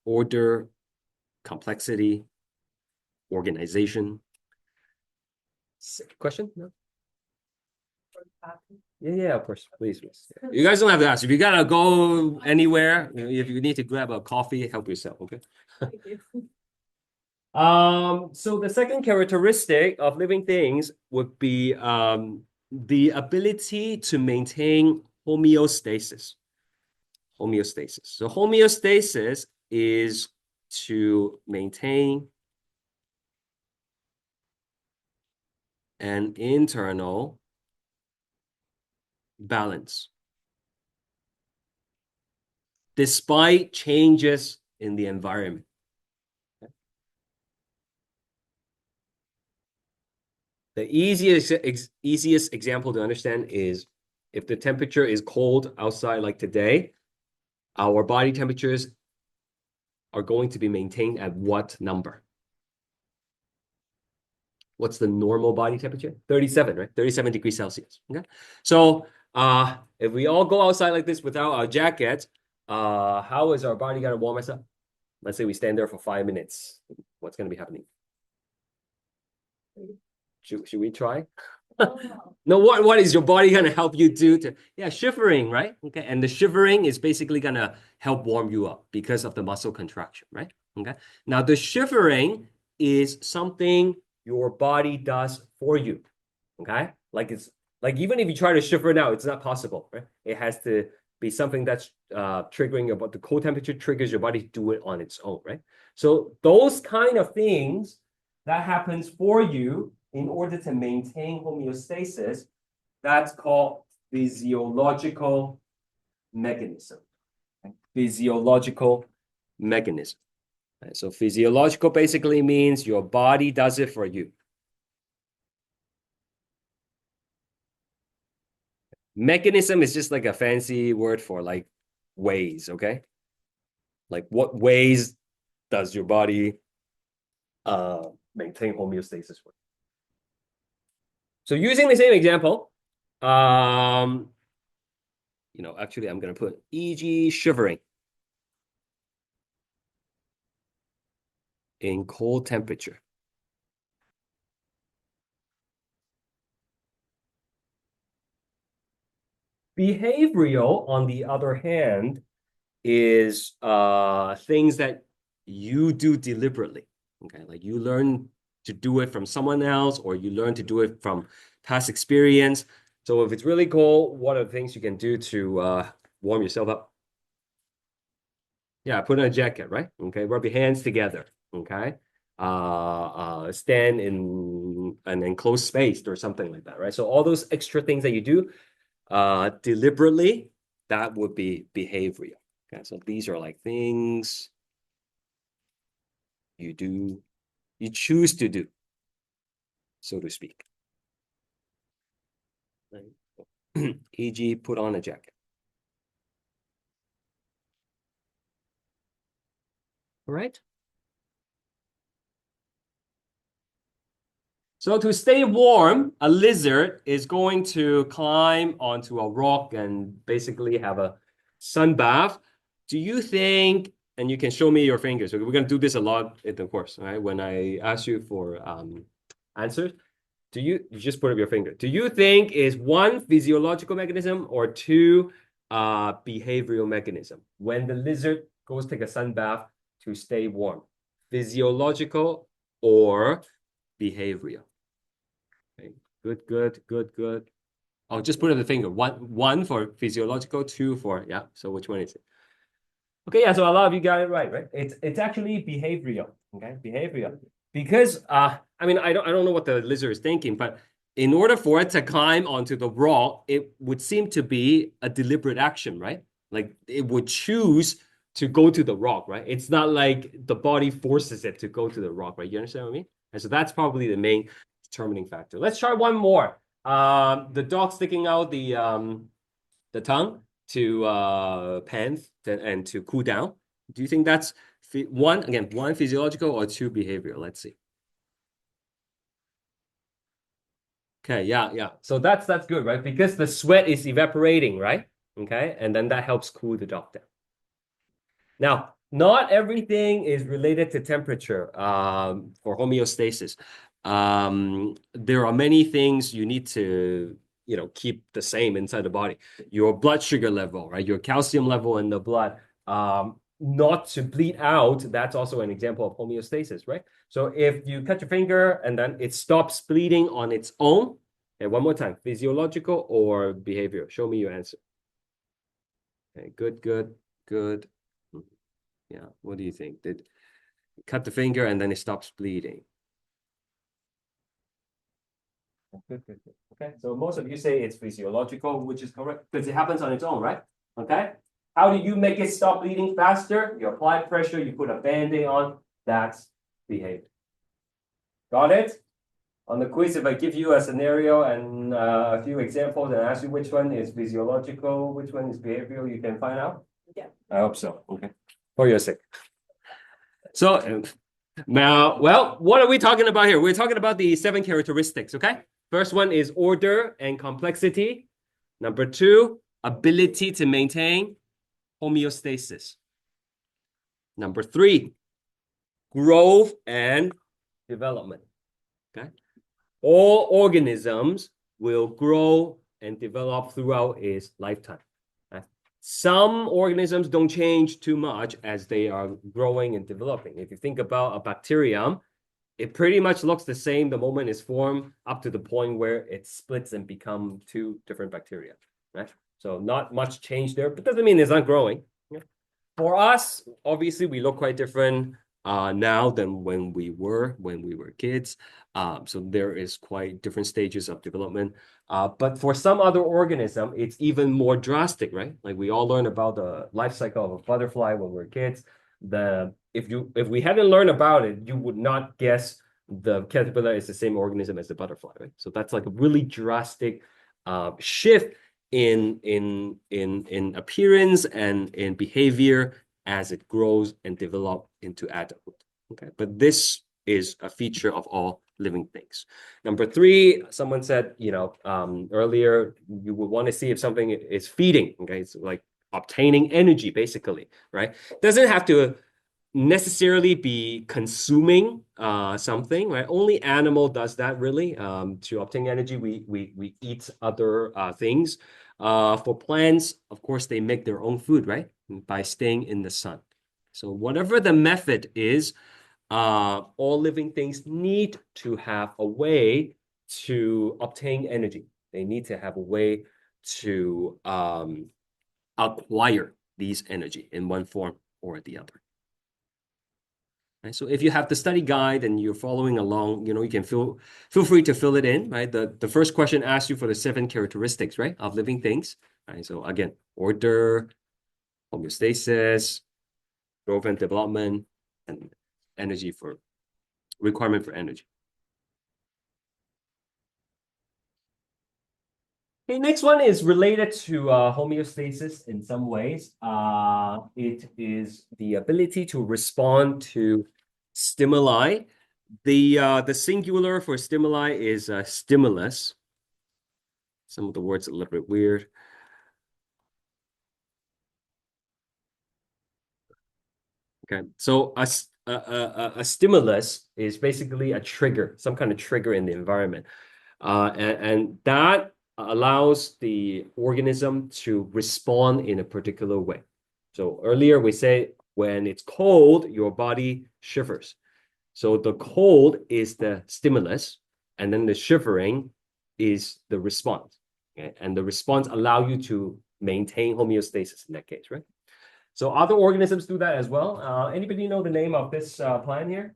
order, complexity, organization. Question? No? Yeah, of course, please. You guys don't have to ask. If you gotta go anywhere, if you need to grab a coffee, help yourself, okay? So the second characteristic of living things would be the ability to maintain homeostasis. Homeostasis. So homeostasis is to maintain an internal balance despite changes in the environment. The easiest example to understand is if the temperature is cold outside like today, our body temperatures are going to be maintained at what number? What's the normal body temperature? 37, right? 37 degrees Celsius. Okay. So if we all go outside like this without our jackets, how is our body gonna warm us up? Let's say we stand there for 5 minutes. What's gonna be happening? Should we try? Oh. No, what is your body gonna help you do to shivering, right? Okay, and the shivering is basically gonna help warm you up because of the muscle contraction, right? Okay. Now the shivering is something your body does for you. Okay, like it's like even if you try to shiver now, it's not possible, right? It has to be something that's triggering about the cold temperature triggers your body to do it on its own, right? So those kind of things that happens for you in order to maintain homeostasis, that's called physiological mechanism. Physiological mechanism. Right? So physiological basically means your body does it for you. Mechanism is just like a fancy word for like ways, okay? Like what ways does your body maintain homeostasis for? So using the same example, actually I'm going to put e.g. shivering in cold temperature. Behavioral, on the other hand, is things that you do deliberately. Okay, like you learn to do it from someone else, or you learn to do it from past experience. So if it's really cold, what are the things you can do to warm yourself up? Yeah, put on a jacket, right? Okay, rub your hands together. Okay. Stand in an enclosed space or something like that, right? So all those extra things that you do deliberately, that would be behavioral. Okay, so these are like things you do, you choose to do, so to speak. Right? E.g., put on a jacket. All right. So to stay warm, a lizard is going to climb onto a rock and basically have a sun bath. Do you think, and you can show me your fingers, we're going to do this a lot in the course, right? When I ask you for answers, you just put up your finger. Do you think is one physiological mechanism or two behavioral mechanism when the lizard goes take a sun bath to stay warm? Physiological or behavioral? Okay. Good. I'll just put up the finger. One for physiological, two for, yeah. So which one is it? Okay, yeah, so a lot of you got it right? It's actually behavioral. Okay, behavioral. Because I mean, I don't know what the lizard is thinking, but in order for it to climb onto the rock, it would seem to be a deliberate action, right? Like it would choose to go to the rock, right? It's not like the body forces it to go to the rock, right? You understand what I mean? And so that's probably the main determining factor. Let's try one more. The dog sticking out the tongue to pant and to cool down. Do you think that's one physiological or two behavioral? Let's see. Okay, yeah. So that's good, right? Because the sweat is evaporating, right? Okay, and then that helps cool the dog down. Now, not everything is related to temperature for homeostasis. There are many things you need to, keep the same inside the body. Your blood sugar level, right? Your calcium level in the blood, not to bleed out. That's also an example of homeostasis, right? So if you cut your finger and then it stops bleeding on its own, and one more time, physiological or behavior? Show me your answer. Okay, good. Yeah, what do you think? Did cut the finger and then it stops bleeding? Good. Okay, so most of you say it's physiological, which is correct because it happens on its own, right? Okay. How do you make it stop bleeding faster? You apply pressure, you put a band-aid on, that's behavior. Got it? On the quiz, if I give you a scenario and a few examples and ask you which one is physiological, which one is behavioral, you can find out? Yeah. I hope so. Okay. For your sake. So now, well, what are we talking about here? We're talking about the 7 characteristics, okay? First one is order and complexity. Number 2, ability to maintain homeostasis. Number 3, growth and development, okay? All organisms will grow and develop throughout its lifetime. Some organisms don't change too much as they are growing and developing. If you think about a bacterium, it pretty much looks the same the moment it's formed up to the point where it splits and become 2 different bacteria, right? So not much change there, but doesn't mean it's not growing. Yeah. For us, obviously, we look quite different now than when we were kids. So there is quite different stages of development. But for some other organism, it's even more drastic, right? Like we all learn about the life cycle of a butterfly when we're kids. If we hadn't learned about it, you would not guess the caterpillar is the same organism as the butterfly, right? So that's like a really drastic shift in appearance and in behavior as it grows and develops into adulthood. Okay, but this is a feature of all living things. Number 3, someone said, earlier, you would want to see if something is feeding. Okay, it's like obtaining energy, basically, right? Doesn't have to necessarily be consuming something, right? Only animal does that really. To obtain energy, we eat other things. For plants, of course, they make their own food, right? By staying in the sun. So whatever the method is, all living things need to have a way to obtain energy. They need to have a way to acquire these energy in one form or the other. Right? So if you have the study guide and you're following along, you can feel free to fill it in, right? The first question asks you for the 7 characteristics, right, of living things. Right? So again, order, homeostasis, growth and development, and requirement for energy. Okay, next one is related to homeostasis in some ways. It is the ability to respond to stimuli. The singular for stimuli is stimulus. Some of the words are a little bit weird. Okay, so a stimulus is basically a trigger, some kind of trigger in the environment. And that allows the organism to respond in a particular way. So earlier we say when it's cold, your body shivers. So the cold is the stimulus, and then the shivering is the response. Okay? And the response allow you to maintain homeostasis in that case, right? So other organisms do that as well. Anybody know the name of this plant here?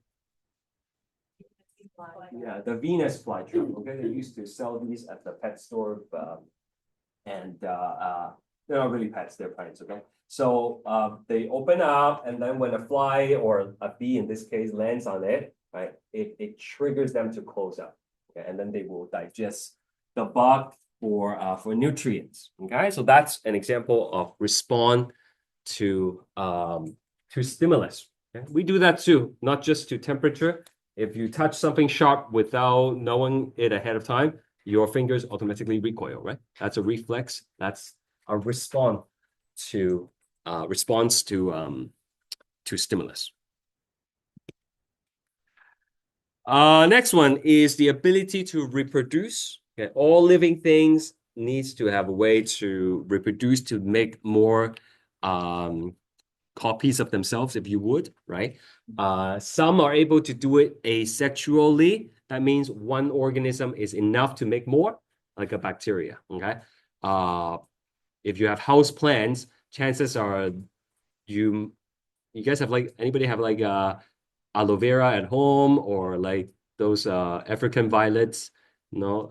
Yeah, the Venus flytrap. Okay, they used to sell these at the pet store, and they're not really pets; they're plants. Okay, so they open up, and then when a fly or a bee, in this case, lands on it, right, it triggers them to close up. Okay, and then they will digest the bug for nutrients. Okay, so that's an example of respond to stimulus. Okay? We do that too, not just to temperature. If you touch something sharp without knowing it ahead of time, your fingers automatically recoil, right? That's a reflex. That's a response to stimulus. Next one is the ability to reproduce. Okay, all living things needs to have a way to reproduce to make more copies of themselves, if you would, right? Some are able to do it asexually. That means one organism is enough to make more, like a bacteria, okay? If you have house plants, chances are you guys have anybody have aloe vera at home or like those African violets? No,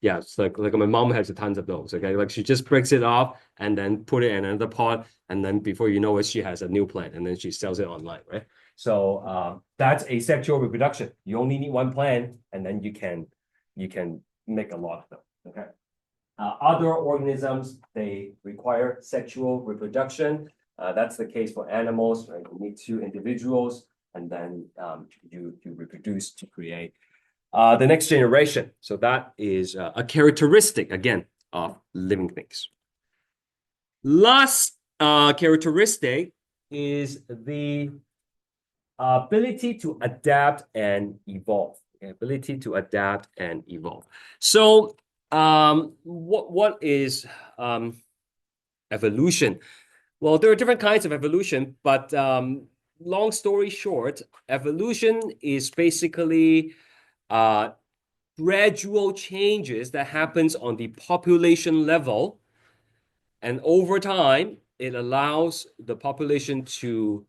yeah, it's like my mom has tons of those. Okay, like she just breaks it off and then put it in another pot, and then before you know it, she has a new plant, and then she sells it online, right? So that's asexual reproduction. You only need one plant, and then you can make a lot of them. Okay. Other organisms, they require sexual reproduction. That's the case for animals, right? You need 2 individuals, and then you reproduce to create the next generation. So that is a characteristic, again, of living things. Last characteristic is the ability to adapt and evolve. Okay? Ability to adapt and evolve. So what is evolution? Well, there are different kinds of evolution, but long story short, evolution is basically gradual changes that happens on the population level, and over time, it allows the population to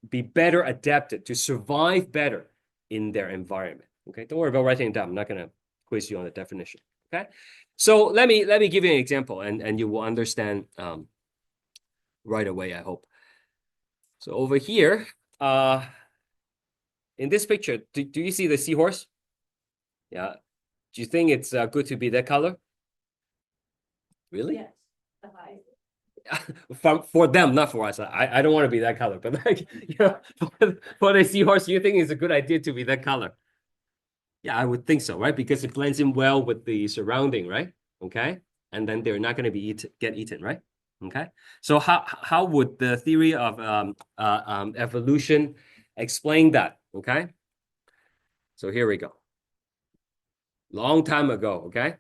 be better adapted, to survive better in their environment. Okay, don't worry about writing it down. I'm not going to quiz you on the definition. Okay, so let me give you an example, and you will understand right away, I hope. So over here, in this picture, do you see the seahorse? Yeah. Do you think it's good to be that color? Really? Yes. The high. For them, not for us. I don't want to be that color, but for the seahorse, you think it's a good idea to be that color? Yeah, I would think so, right? Because it blends in well with the surrounding, right? Okay, and then they're not going to get eaten, right? Okay, so how would the theory of evolution explain that? Okay, so here we go. Long time ago, okay,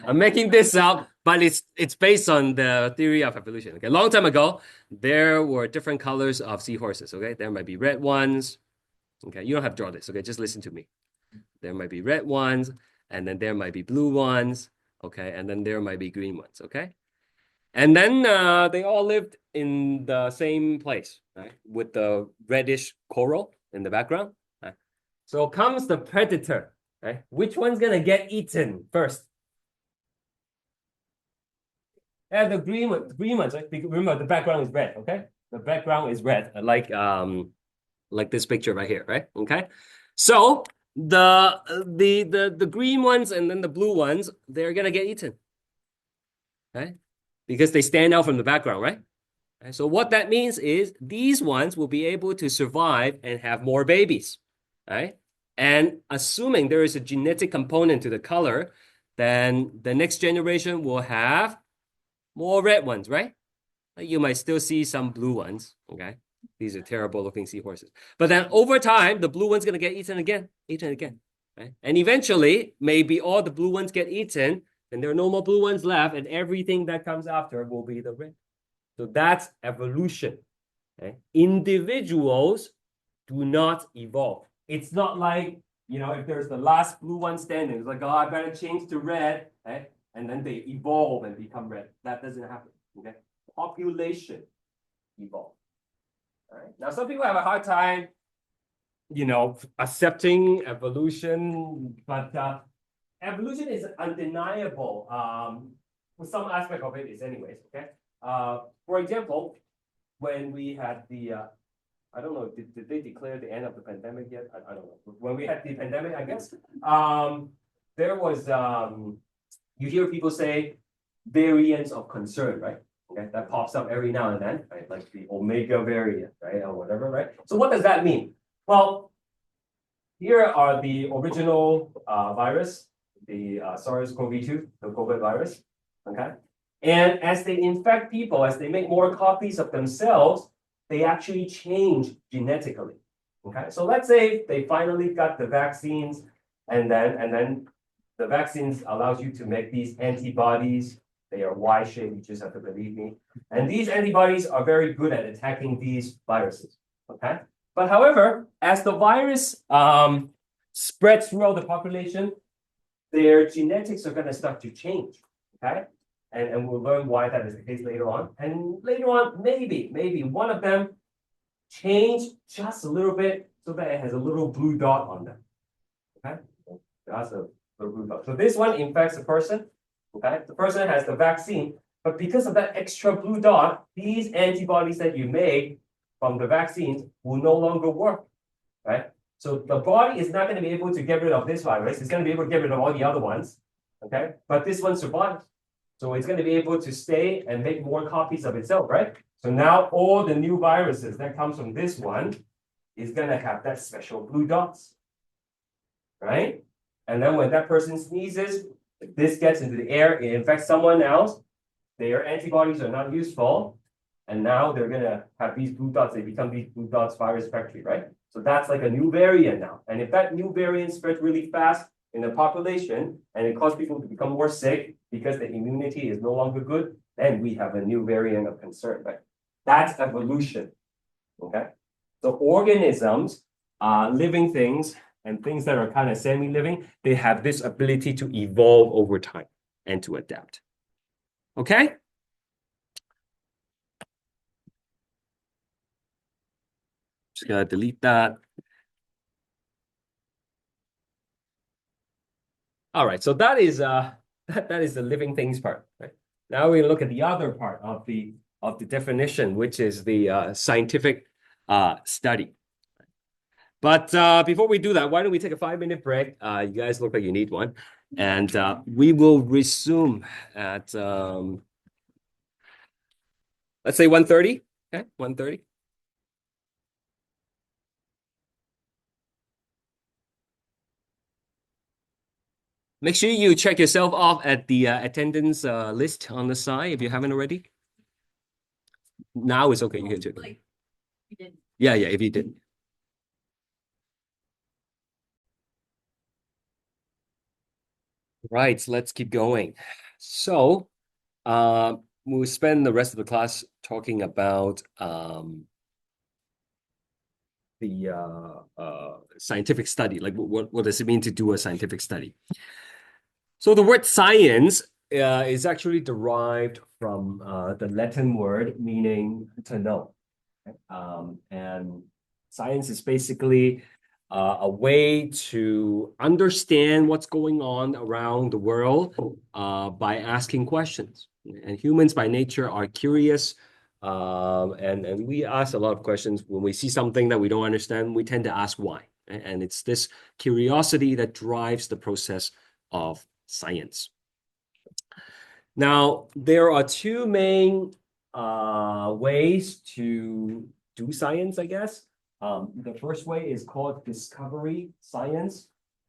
I'm making this up, but it's based on the theory of evolution. Okay, a long time ago, there were different colors of seahorses. Okay, there might be red ones. Okay, you don't have to draw this. Okay, just listen to me. There might be red ones, and then there might be blue ones. Okay, and then there might be green ones. Okay, and then they all lived in the same place, right? With the reddish coral in the background. Right? So comes the predator. Right? Which one's gonna get eaten first? The green ones, right? Remember, the background is red, okay? The background is red, like this picture right here, right? Okay. So the green ones and then the blue ones, they're gonna get eaten, right? Because they stand out from the background, right? And so what that means is these ones will be able to survive and have more babies, right? And assuming there is a genetic component to the color, then the next generation will have more red ones, right? You might still see some blue ones, okay? These are terrible looking seahorses. But then over time, the blue one's going to get eaten again, right? And eventually, maybe all the blue ones get eaten, and there are no more blue ones left, and everything that comes after will be the red. So that's evolution. Okay? Individuals do not evolve. It's not like, if there's the last blue one standing, it's like, oh, I better change to red, okay? And then they evolve and become red. That doesn't happen, okay? Population evolve. All right. Now, some people have a hard time, accepting evolution, but evolution is undeniable. For some aspect of it is anyways, okay? For example, when we had the, I don't know, did they declare the end of the pandemic yet? I don't know. When we had the pandemic, I guess, there was, you hear people say variants of concern, right? Okay, that pops up every now and then, right? Like the Omega variant, right? Or whatever, right? So what does that mean? Well, here are the original virus, the SARS-CoV-2, the COVID virus, okay? And as they infect people, as they make more copies of themselves, they actually change genetically, okay? So let's say they finally got the vaccines, and then the vaccines allows you to make these antibodies. They are Y-shaped, you just have to believe me. And these antibodies are very good at attacking these viruses, okay? But however, as the virus spreads throughout the population, their genetics are going to start to change, okay? And we'll learn why that is the case later on. And later on, maybe one of them changed just a little bit so that it has a little blue dot on them, okay? That's a little blue dot. So this one infects a person, okay? The person has the vaccine, but because of that extra blue dot, these antibodies that you make from the vaccines will no longer work, right? So the body is not going to be able to get rid of this virus. It's going to be able to get rid of all the other ones, okay? But this one survives. So it's going to be able to stay and make more copies of itself, right? So now all the new viruses that comes from this one is going to have that special blue dots, right? And then when that person sneezes, if this gets into the air, it infects someone else, their antibodies are not useful, and now they're going to have these blue dots. They become these blue dots virus factory, right? So that's like a new variant now. And if that new variant spreads really fast in the population and it causes people to become more sick because the immunity is no longer good, then we have a new variant of concern, right? That's evolution, okay? So organisms, living things, and things that are kind of semi-living, they have this ability to evolve over time and to adapt. Okay? Just gonna delete that. All right, so that is that is the living things part, right? Now we look at the other part of the definition, which is the scientific study. But before we do that, why don't we take a 5-minute break? You guys look like you need one. And we will resume at, let's say 1:30. Okay, 1:30. Make sure you check yourself off at the attendance list on the side if you haven't already. Now it's okay, you can check. Like, we did. Yeah, if you did. Right, let's keep going. So, we'll spend the rest of the class talking about the scientific study. Like, what does it mean to do a scientific study? So, the word science is actually derived from the Latin word meaning to know. And science is basically a way to understand what's going on around the world by asking questions. And humans by nature are curious, and we ask a lot of questions. When we see something that we don't understand, we tend to ask why. And it's this curiosity that drives the process of science. Now, there are two main ways to do science, I guess. The first way is called discovery science,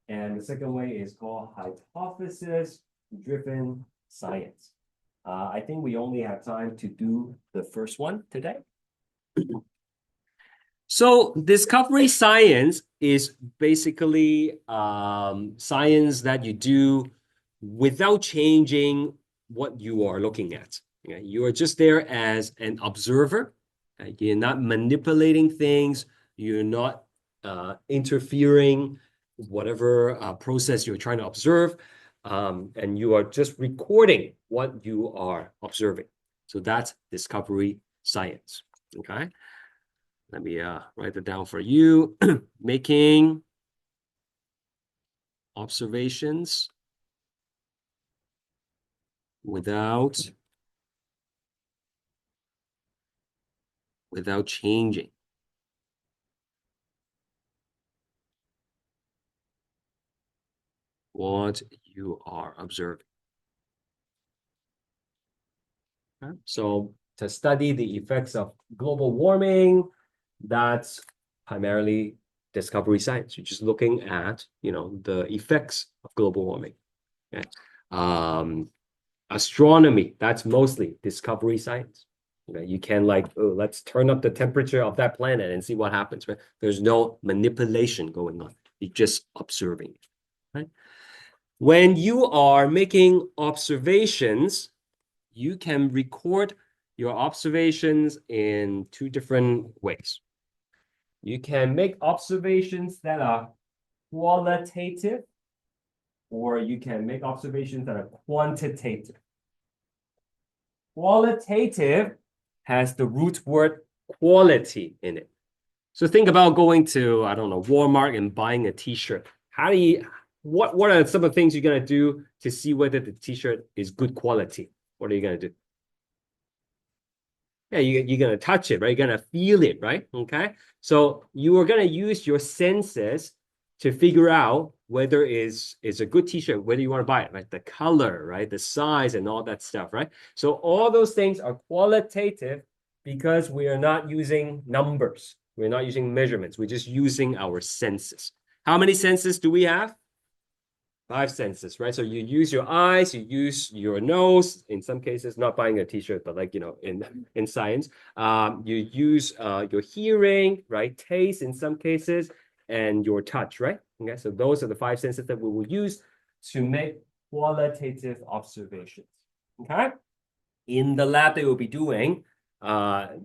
and the second way is called hypothesis-driven science. I think we only have time to do the first one today. So discovery science is basically science that you do without changing what you are looking at. Okay? You are just there as an observer. Okay? You're not manipulating things. You're not interfering whatever process you're trying to observe. And you are just recording what you are observing. So that's discovery science. Okay. Let me write it down for you. Making observations without changing what you are observing. Okay? So to study the effects of global warming, that's primarily discovery science. You're just looking at, the effects of global warming. Okay? Astronomy, that's mostly discovery science. Okay? You can let's turn up the temperature of that planet and see what happens. Right? There's no manipulation going on. You're just observing. Right? When you are making observations, you can record your observations in two different ways. You can make observations that are qualitative, or you can make observations that are quantitative. Qualitative has the root word quality in it. So think about going to, I don't know, Walmart and buying a t-shirt. What are some of the things you're going to do to see whether the t-shirt is good quality? What are you going to do? Yeah, you're going to touch it, right? You're going to feel it, right? Okay. So you are going to use your senses to figure out whether it's a good t-shirt, whether you want to buy it, right? The color, right? The size and all that stuff, right? So all those things are qualitative because we are not using numbers. We're not using measurements. We're just using our senses. How many senses do we have? 5 senses, right? So you use your eyes, you use your nose, in some cases, not buying a t-shirt, but in science, you use your hearing, right? Taste in some cases, and your touch, right? Okay, so those are the 5 senses that we will use to make qualitative observations. Okay? In the lab that we'll be doing,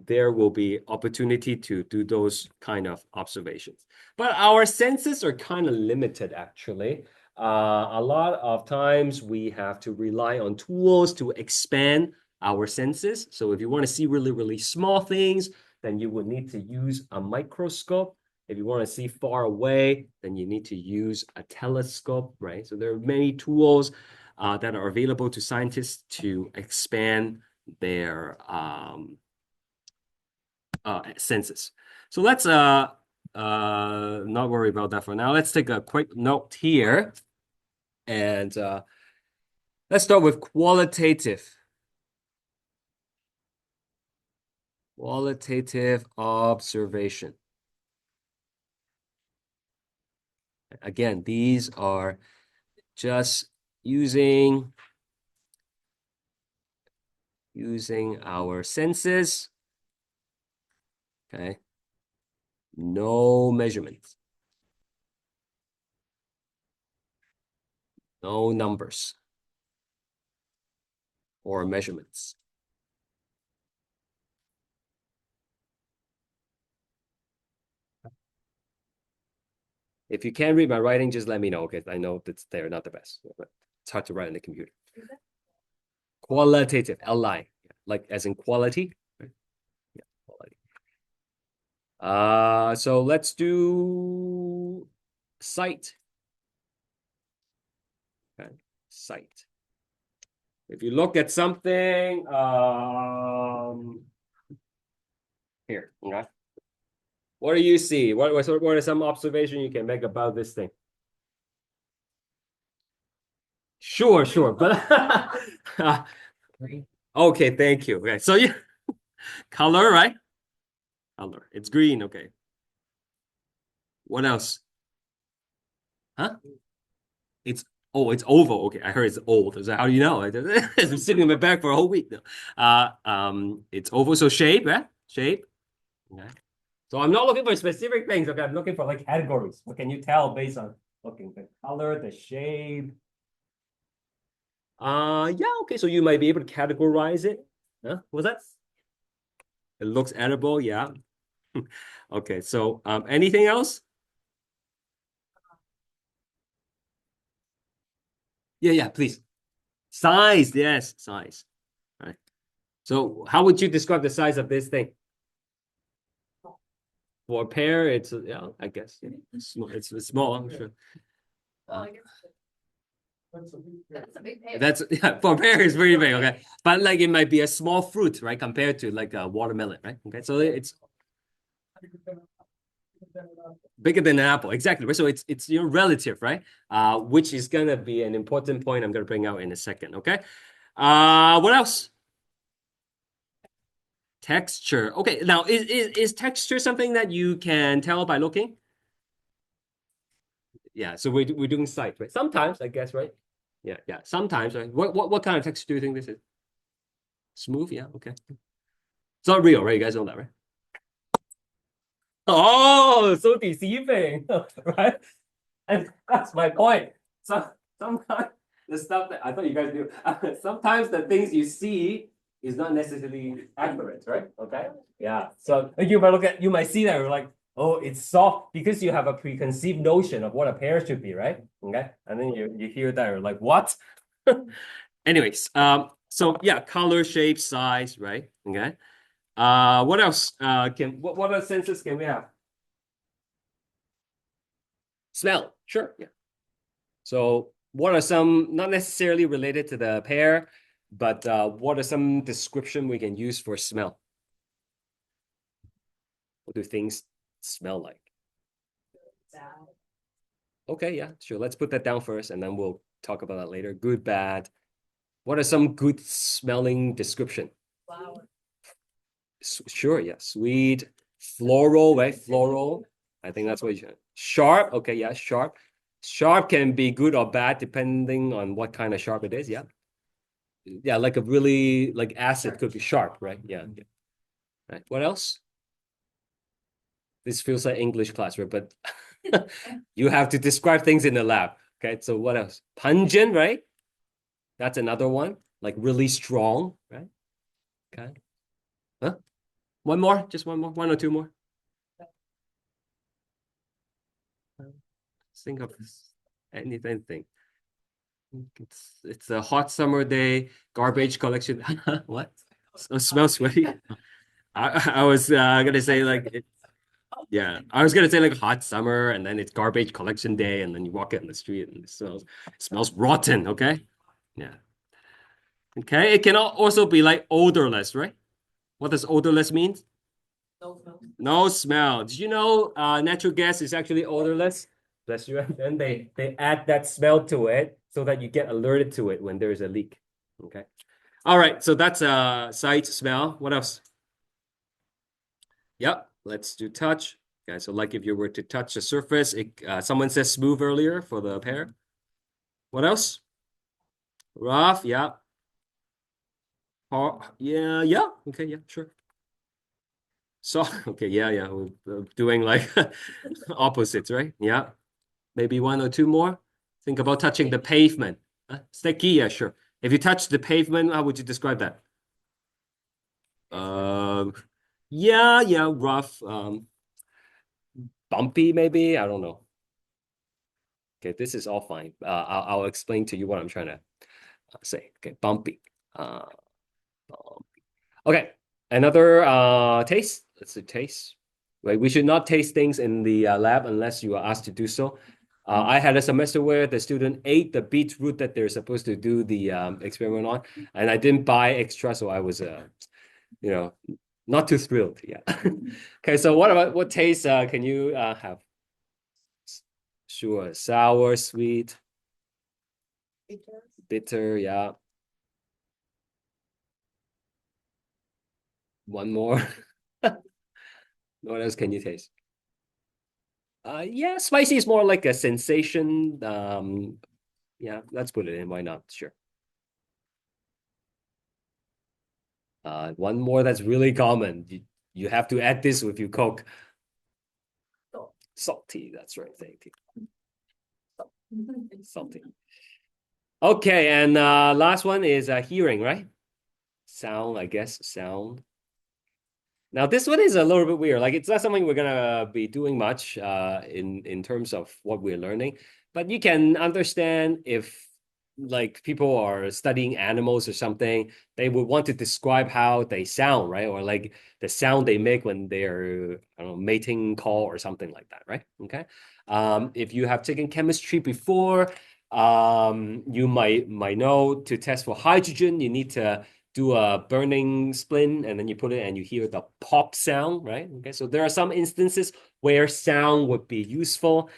there will be opportunity to do those kind of observations. But our senses are kind of limited, actually. A lot of times we have to rely on tools to expand our senses. So if you want to see really, really small things, then you would need to use a microscope. If you want to see far away, then you need to use a telescope, right? So there are many tools that are available to scientists to expand their senses. So let's not worry about that for now. Let's take a quick note here. And let's start with qualitative. Qualitative observation. Again, these are just using our senses. Okay. No measurements. No numbers or measurements. If you can't read my writing, just let me know, because I know that they're not the best. But it's hard to write on the computer. Qualitative, L-I, like as in quality. Right? Yeah, quality. So let's do sight. Okay, sight. If you look at something, here, okay. What do you see? What are some observations you can make about this thing? Sure, sure, but okay, thank you. Okay, so yeah, color, right? Color. It's green. Okay. What else? Huh? It's it's oval. Okay, I heard it's old. So how do you know? It's been sitting in my bag for a whole week now. It's oval. So shape, right? Shape. Okay. So I'm not looking for specific things. Okay, I'm looking for like categories. What can you tell based on looking the color, the shape? Yeah. Okay. So you might be able to categorize it. Huh? What's that? It looks edible. Yeah. Okay. So anything else? Yeah. Yeah. Please. Size. Yes. Size. Right. So how would you describe the size of this thing? For a pear, it's yeah, I guess yeah, it's small. I'm sure. Well, I guess that's a big pair. That's yeah, for a pear it's pretty big. Okay, but like it might be a small fruit, right, compared to like a watermelon, right? Okay, so it's bigger than an apple, exactly. Right? So it's your relative, right? Which is gonna be an important point I'm gonna bring out in a second. Okay. What else? Texture. Okay, now is texture something that you can tell by looking? Yeah, so we're doing sight, right? Sometimes, I guess, right? Yeah, yeah. Sometimes, right? What kind of texture do you think this is? Smooth, yeah, okay. It's not real, right? You guys know that, right? Oh, so deceiving, right? And that's my point. So sometimes the stuff that I thought you guys knew, sometimes the things you see is not necessarily accurate, right? Okay. Yeah. So you might you might see that you're like, oh, it's soft because you have a preconceived notion of what a pear should be, right? Okay. And then you hear that you're like, what? Anyways, so yeah, color, shape, size, right? Okay. What else? What other senses can we have? Smell, sure. Yeah. So what are some, not necessarily related to the pear, but what are some description we can use for smell? What do things smell like? Bad. Okay, yeah, sure. Let's put that down first and then we'll talk about that later. Good, bad. What are some good smelling description? Flower. Sure, yeah. Sweet, floral, right? Floral. I think that's what you should. Sharp. Okay, yeah, sharp. Sharp can be good or bad depending on what kind of sharp it is. Yeah. Yeah, like a really like acid could be sharp, right? Yeah, yeah. Right. What else? This feels like English class, right? But you have to describe things in the lab. Okay, so what else? Pungent, right? That's another one. Like really strong, right? Okay. Huh? One more? Just one more? One or two more? Think of anything. It's a hot summer day, garbage collection. What? So smells sweaty. I was gonna say like yeah, I was gonna say like hot summer, and then it's garbage collection day, and then you walk out in the street and it smells rotten. Okay, yeah. Okay, it can also be like odorless, right? What does odorless mean? No smell. No smell. Did you know natural gas is actually odorless? Bless you. And then they add that smell to it so that you get alerted to it when there's a leak. Okay. All right. So that's sight, smell. What else? Yep. Let's do touch. Okay. So like if you were to touch the surface, someone says smooth earlier for the pear. What else? Rough. Yeah. Yeah. Yeah. Okay. Yeah. Sure. So okay. Yeah. Yeah. We're doing like opposites, right? Yeah. Maybe one or two more. Think about touching the pavement. Sticky, yeah, sure. If you touch the pavement, how would you describe that? Um, yeah, rough, bumpy maybe. I don't know. Okay, this is all fine. I'll explain to you what I'm trying to say. Okay, bumpy. Uh, bumpy. Okay, another taste. Let's do taste. Right, we should not taste things in the lab unless you are asked to do so. I had a semester where the student ate the beetroot that they're supposed to do the experiment on, and I didn't buy extra, so I was, you know, not too thrilled. Yeah. Okay, so what taste can you have? Sure, sour, sweet, bitter. Yeah. One more. What else can you taste? Yeah, spicy is more like a sensation. Yeah, let's put it in. Why not? Sure. One more that's really common. You have to add this with your Coke. Salt. Salty. That's right. Thank you. Salty. Okay, and last one is hearing, right? Sound, I guess. Sound. Now this one is a little bit weird. Like it's not something we're gonna be doing much in terms of what we're learning, but you can understand if like people are studying animals or something, they would want to describe how they sound, right? Or like the sound they make when they're, I don't know, mating call or something like that, right? Okay. If you have taken chemistry before, you might know to test for hydrogen, you need to do a burning splint and then you put it and you hear the pop sound, right? Okay, so there are some instances where sound would be useful,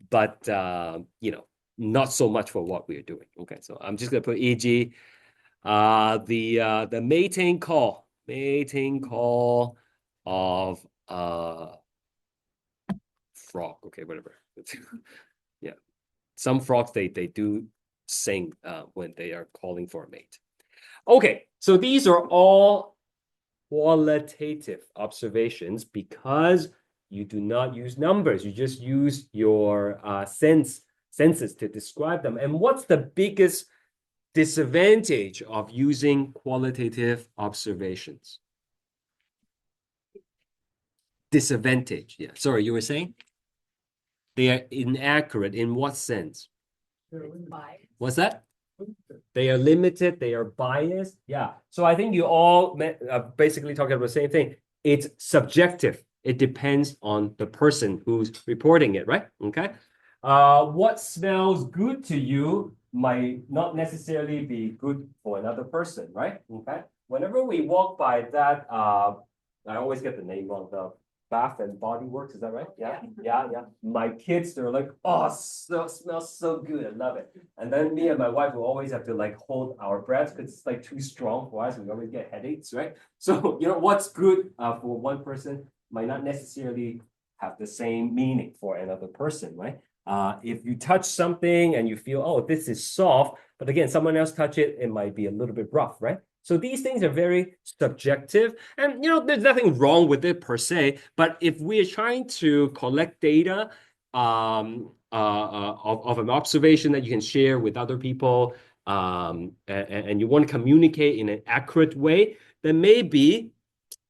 but not so much for what we're doing. Okay, so I'm just gonna put e.g. The mating call of frog. Okay, whatever. Yeah, some frogs they do sing when they are calling for a mate. Okay, so these are all qualitative observations because you do not use numbers. You just use your senses to describe them. And what's the biggest disadvantage of using qualitative observations? Disadvantage. Yeah. Sorry, you were saying? They are inaccurate. In what sense? What's that? They are limited, they are biased. Yeah. So I think you all basically talking about the same thing. It's subjective. It depends on the person who's reporting it, right? Okay. What smells good to you might not necessarily be good for another person, right? Okay. Whenever we walk by that, I always get the name wrong, the Bath and Body Works, is that right? Yeah, yeah. My kids, they're like, oh, so smells so good. I love it. And then me and my wife will always have to like hold our breath because it's like too strong for us. We always get headaches, right? So, what's good for one person might not necessarily have the same meaning for another person, right? If you touch something and you feel, oh, this is soft, but again, someone else touch it, it might be a little bit rough, right? So these things are very subjective, and there's nothing wrong with it per se. But if we're trying to collect data of an observation that you can share with other people, and you want to communicate in an accurate way, then maybe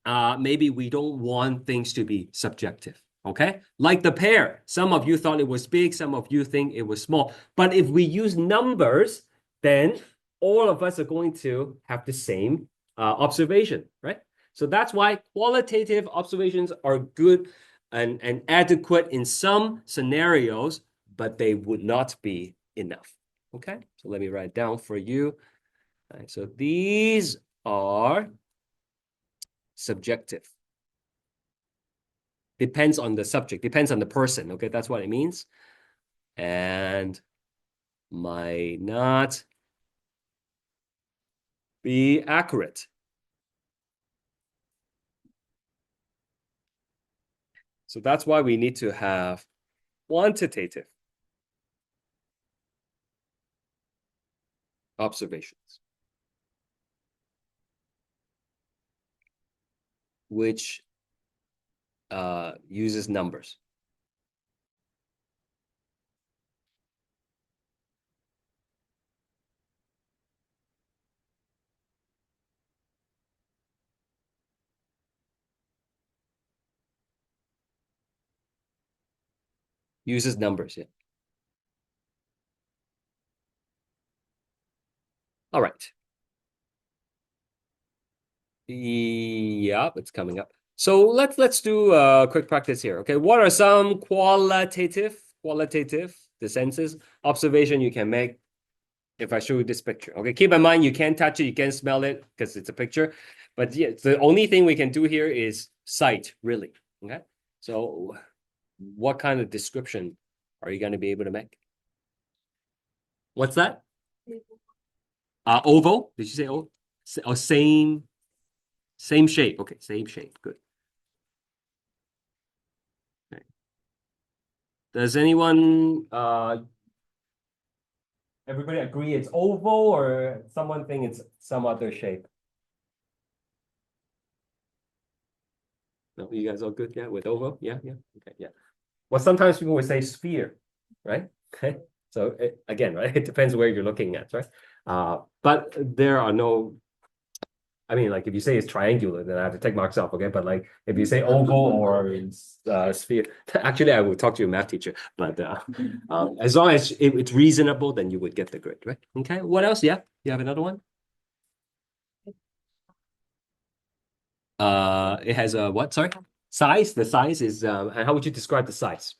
we don't want things to be subjective. Okay, like the pear. Some of you thought it was big, some of you think it was small. But if we use numbers, then all of us are going to have the same observation, right? So that's why qualitative observations are good and adequate in some scenarios, but they would not be enough. Okay, so let me write down for you. All right, so these are subjective. Depends on the subject, depends on the person. Okay, that's what it means. And might not be accurate. So that's why we need to have quantitative observations, which uses numbers. Uses numbers, yeah. All right. Yeah, it's coming up. So let's do a quick practice here. Okay, what are some qualitative the senses observation you can make if I show you this picture? Okay, keep in mind you can't touch it, you can't smell it because it's a picture. But yeah, the only thing we can do here is sight, really. Okay, so what kind of description are you going to be able to make? What's that? Oval? Did you say oval? Oh, same shape. Okay, same shape. Good. Okay. Does anyone everybody agree it's oval or someone think it's some other shape? No, you guys all good? Yeah, with oval? Yeah, yeah. Okay, yeah. Well, sometimes people would say sphere, right? Okay. So again, right? It depends where you're looking at, right? But there are no, I mean, like if you say it's triangular, then I have to take marks off, okay? But like if you say oval or sphere, actually I will talk to your math teacher. But as long as it's reasonable, then you would get the grade, right? Okay. What else? Yeah, you have another one? It has a what? Sorry, size. The size is and how would you describe the size?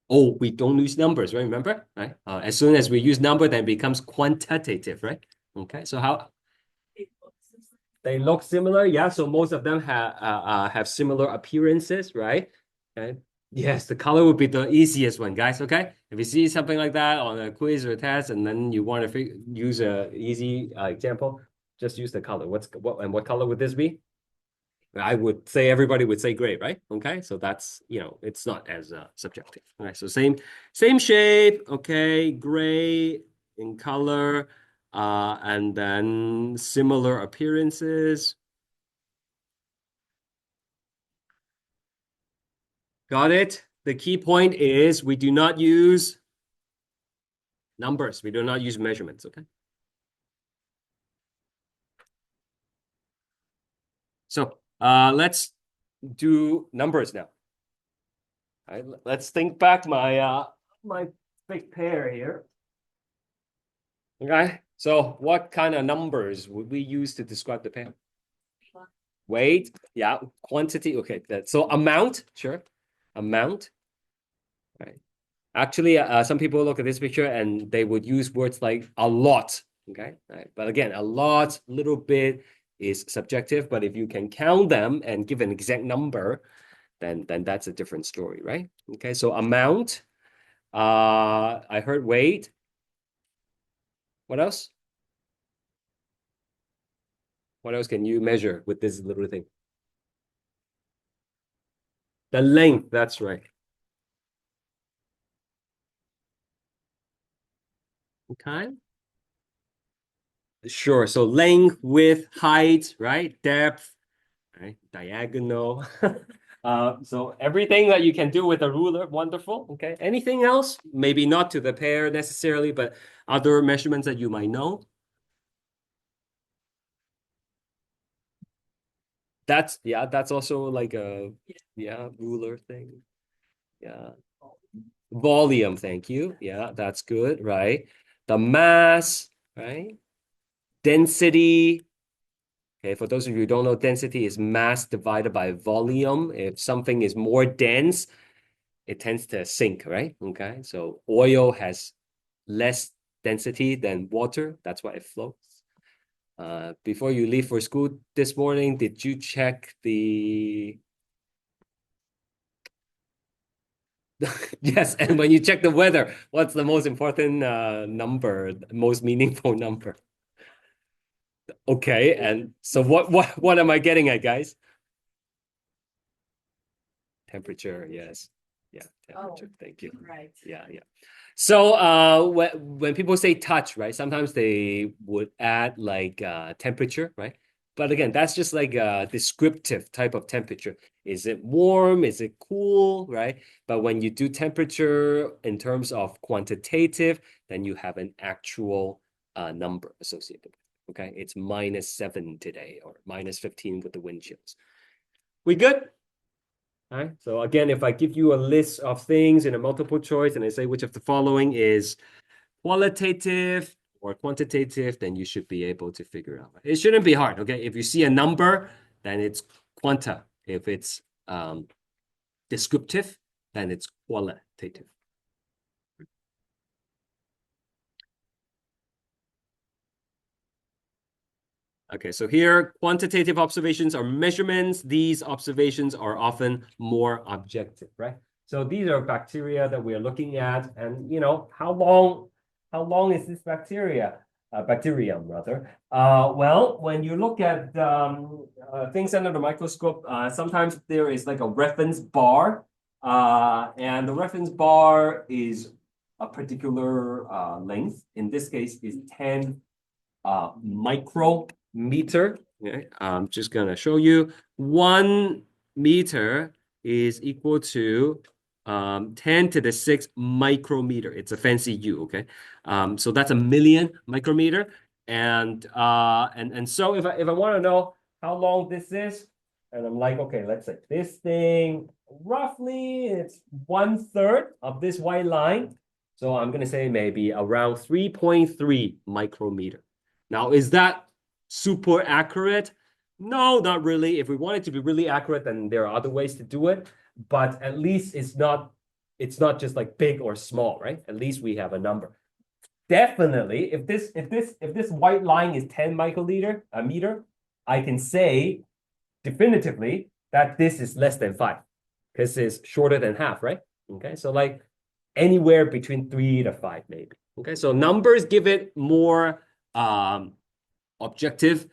Oh, we don't use numbers, right? Remember, right? As soon as we use number, then it becomes quantitative, right? Okay. So how they look similar? Yeah. So most of them have similar appearances, right? Okay. Yes, the color would be the easiest one, guys. Okay. If you see something like that on a quiz or a test, and then you want to use a easy example, just use the color. What color would this be? I would say everybody would say gray, right? Okay, so that's, it's not as subjective. All right, so same shape, okay, gray in color, and then similar appearances. Got it? The key point is we do not use numbers. We do not use measurements, okay? So let's do numbers now. All right, let's think back my big pair here. Okay, so what kind of numbers would we use to describe the pair? Weight, yeah, quantity, okay. So amount, sure, amount, right? Actually, some people look at this picture and they would use words like a lot, okay? Right. But again, a lot, little bit is subjective, but if you can count them and give an exact number, then that's a different story, right? Okay, so amount, I heard weight. What else? What else can you measure with this little thing? The length, that's right. Okay. Sure. So length, width, height, right? Depth, right? Diagonal. So everything that you can do with a ruler, wonderful. Okay. Anything else? Maybe not to the pair necessarily, but other measurements that you might know. That's also like a ruler thing. Yeah. Volume, thank you. Yeah, that's good, right? The mass, right? Density. Okay, for those of you who don't know, density is mass divided by volume. If something is more dense, it tends to sink, right? Okay, so oil has less density than water. That's why it floats. Before you leave for school this morning, did you check the yes, and when you check the weather, what's the most important number, most meaningful number? Okay, and so what am I getting at, guys? Temperature, yes. Yeah, temperature. Thank you. Right. Yeah, yeah. So when people say touch, right? Sometimes they would add like temperature, right? But again, that's just like a descriptive type of temperature. Is it warm? Is it cool? Right? But when you do temperature in terms of quantitative, then you have an actual number associated. Okay, it's -7 today or -15 with the wind chills. We good? All right. So again, if I give you a list of things in a multiple choice and I say which of the following is qualitative or quantitative, then you should be able to figure out. It shouldn't be hard, okay? If you see a number, then it's quanta. If it's descriptive, then it's qualitative. Okay, so here, quantitative observations are measurements. These observations are often more objective, right? So these are bacteria that we are looking at, and how long is this bacterium rather? Well, when you look at things under the microscope, sometimes there is like a reference bar, and the reference bar is a particular length. In this case, is 10 micrometer. Okay, I'm just gonna show you 1 meter is equal to 10 to the 6 micrometer. It's a fancy U, okay? So that's a million micrometer. And so if I want to know how long this is, and I'm like, okay, let's say this thing roughly it's 1/3 of this white line. So I'm gonna say maybe around 3.3 micrometer. Now, is that super accurate? No, not really. If we want it to be really accurate, then there are other ways to do it. But at least it's not just like big or small, right? At least we have a number. Definitely, if this white line is 10 microliter a meter, I can say definitively that this is less than 5 because it's shorter than half, right? Okay, so like anywhere between 3 to 5 maybe. Okay, so numbers give it more objective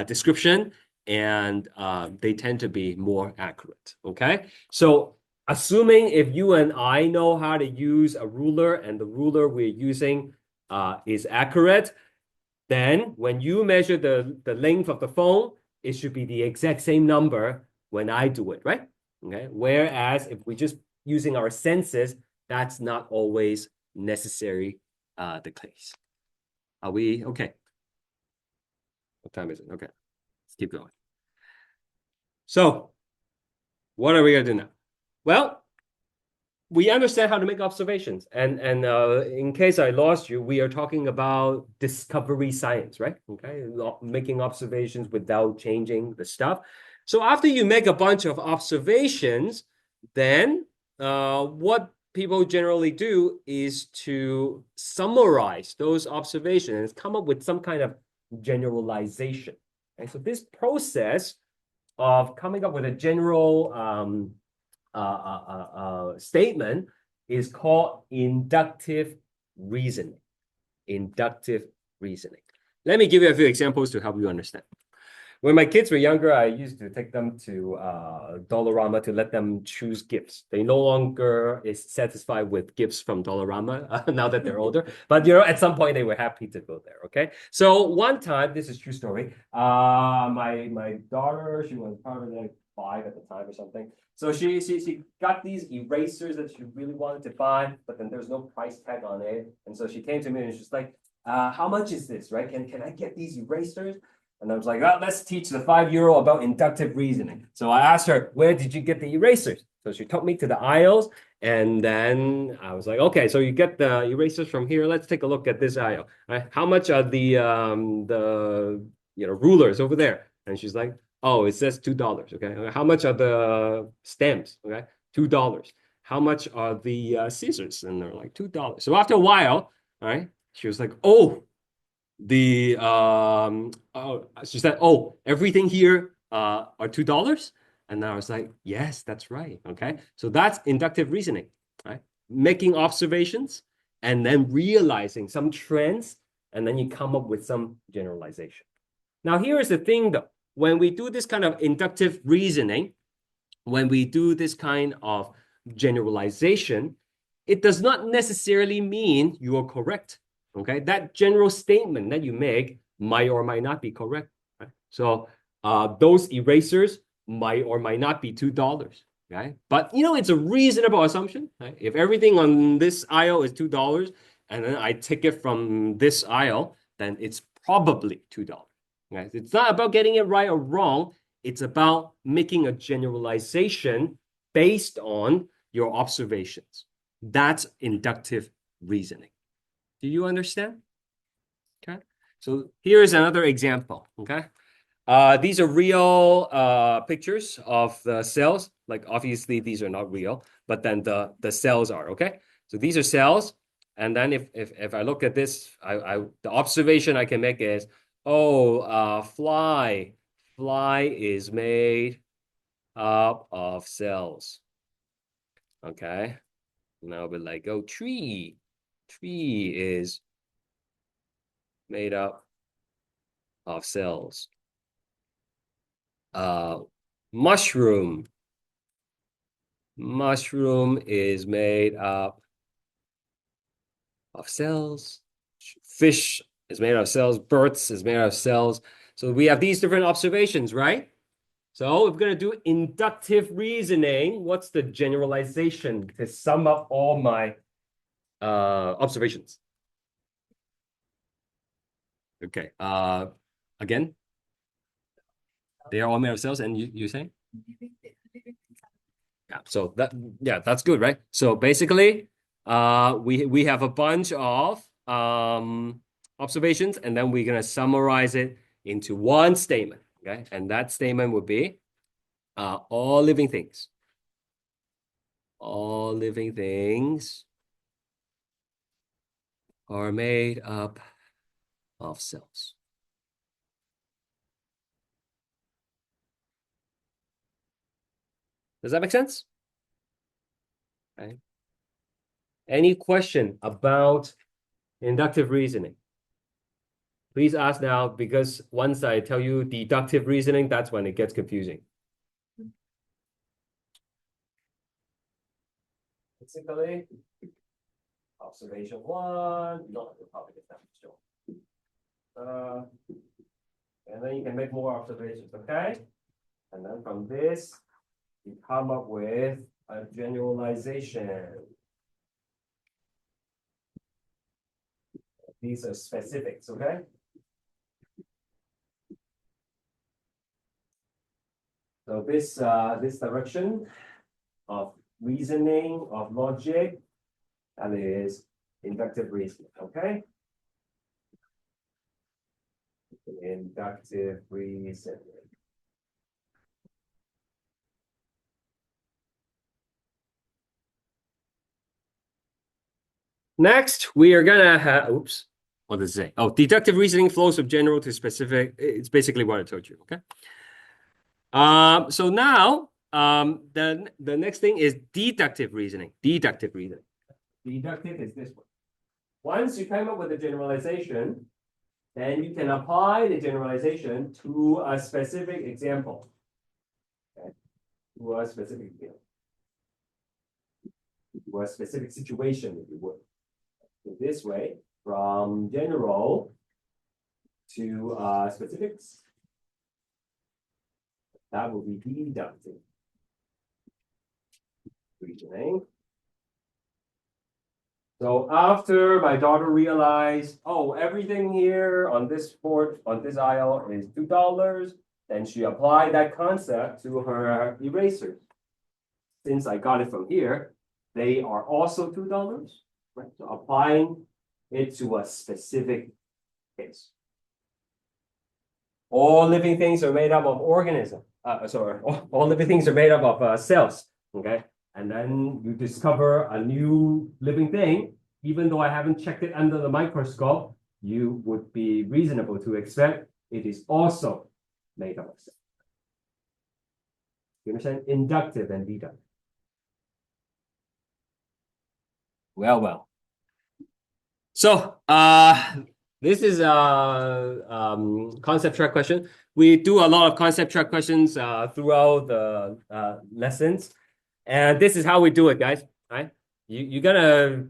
description, and they tend to be more accurate. Okay, so assuming if you and I know how to use a ruler and the ruler we're using is accurate, then when you measure the length of the phone, it should be the exact same number when I do it, right? Okay, whereas if we're just using our senses, that's not always necessary the case. Are we okay? What time is it? Okay, let's keep going. So, what are we going to do now? Well, we understand how to make observations. And in case I lost you, we are talking about discovery science, right? Okay, making observations without changing the stuff. So after you make a bunch of observations, then what people generally do is to summarize those observations, come up with some kind of generalization. And so this process of coming up with a general statement is called inductive reasoning. Inductive reasoning. Let me give you a few examples to help you understand. When my kids were younger, I used to take them to Dollarama to let them choose gifts. They no longer is satisfied with gifts from Dollarama now that they're older. But at some point they were happy to go there. Okay. So one time, this is true story. My daughter, she was probably like 5 at the time or something. So she got these erasers that she really wanted to buy, but then there's no price tag on it. And so she came to me and she's like, how much is this, right? Can I get these erasers? And I was like, well, let's teach the 5-year-old about inductive reasoning. So I asked her, where did you get the erasers? So she took me to the aisles, and then I was like, okay, so you get the erasers from here. Let's take a look at this aisle. Right? How much are the rulers over there? And she's like, oh, it says $2. Okay, how much are the stamps? Okay, $2. How much are the scissors? And they're like $2. So after a while, all right, she was like, oh. She said, oh, everything here are $2. And I was like, yes, that's right. Okay, so that's inductive reasoning, right? Making observations and then realizing some trends, and then you come up with some generalization. Now, here is the thing though. When we do this kind of inductive reasoning, when we do this kind of generalization, it does not necessarily mean you are correct. Okay, that general statement that you make might or might not be correct. Right? So those erasers might or might not be $2. Okay, but it's a reasonable assumption. Right? If everything on this aisle is $2, and then I take it from this aisle, then it's probably $2. Okay? It's not about getting it right or wrong. It's about making a generalization based on your observations. That's inductive reasoning. Do you understand? Okay. So here's another example. Okay. These are real pictures of the cells. Like obviously these are not real, but then the cells are. Okay. So these are cells. And then if I look at this, the observation I can make is, oh, fly is made up of cells. Okay. Now we're like, oh, tree is made up of cells. Mushroom is made up of cells. Fish is made out of cells. Birds is made out of cells. So we have these different observations, right? So we're going to do inductive reasoning. What's the generalization to sum up all my observations? Okay. Again, they are all made of cells, and you say? Yeah. So that's good, right? So basically, we have a bunch of observations, and then we're gonna summarize it into one statement. Okay, and that statement would be all living things are made up of cells. Does that make sense? Okay. Any question about inductive reasoning? Please ask now, because once I tell you deductive reasoning, that's when it gets confusing. Basically, observation one, you don't have to copy this down. And then you can make more observations, okay? And then from this, you come up with a generalization. These are specifics, okay? So this direction of reasoning, of logic, that is inductive reasoning, okay? Inductive reasoning. Next, we are gonna have, oops, what does it say? Oh, deductive reasoning flows from general to specific. It's basically what I told you, okay? So now, the next thing is deductive reasoning. Deductive reasoning. Deductive is this one. Once you come up with a generalization, then you can apply the generalization to a specific example. Okay? To a specific example. To a specific situation, if you would. So this way, from general to specifics, that will be deductive reasoning. So after my daughter realized, oh, everything here on this board, on this aisle is $2, then she applied that concept to her erasers. Since I got it from here, they are also $2, right? So applying it to a specific case. All living things are made up of organisms. All living things are made up of cells. Okay. And then you discover a new living thing, even though I haven't checked it under the microscope, you would be reasonable to expect it is also made up of cells. You understand? Inductive and deductive. Well. So this is a concept track question. We do a lot of concept track questions throughout the lessons. And this is how we do it, guys. Right? You're gonna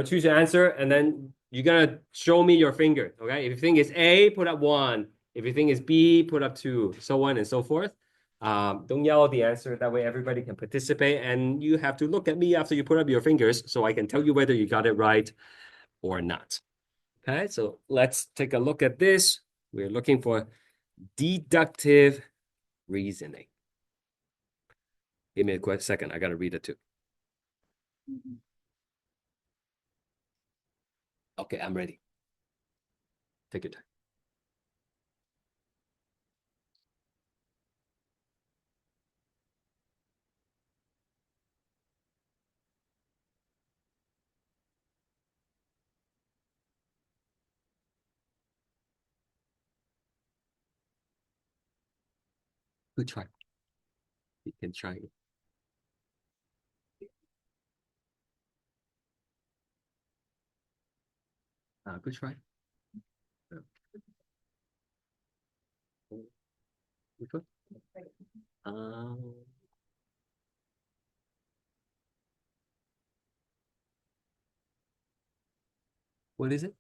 choose your answer, and then you're gonna show me your finger. Okay. If you think it's A, put up 1. If you think it's B, put up 2, so on and so forth. Don't yell the answer. That way everybody can participate. And you have to look at me after you put up your fingers so I can tell you whether you got it right or not. Okay, so let's take a look at this. We're looking for deductive reasoning. Give me a quick second. I got to read it too. Okay, I'm ready. Take your time. Good try. You can try it. Good try. Which one? What is it?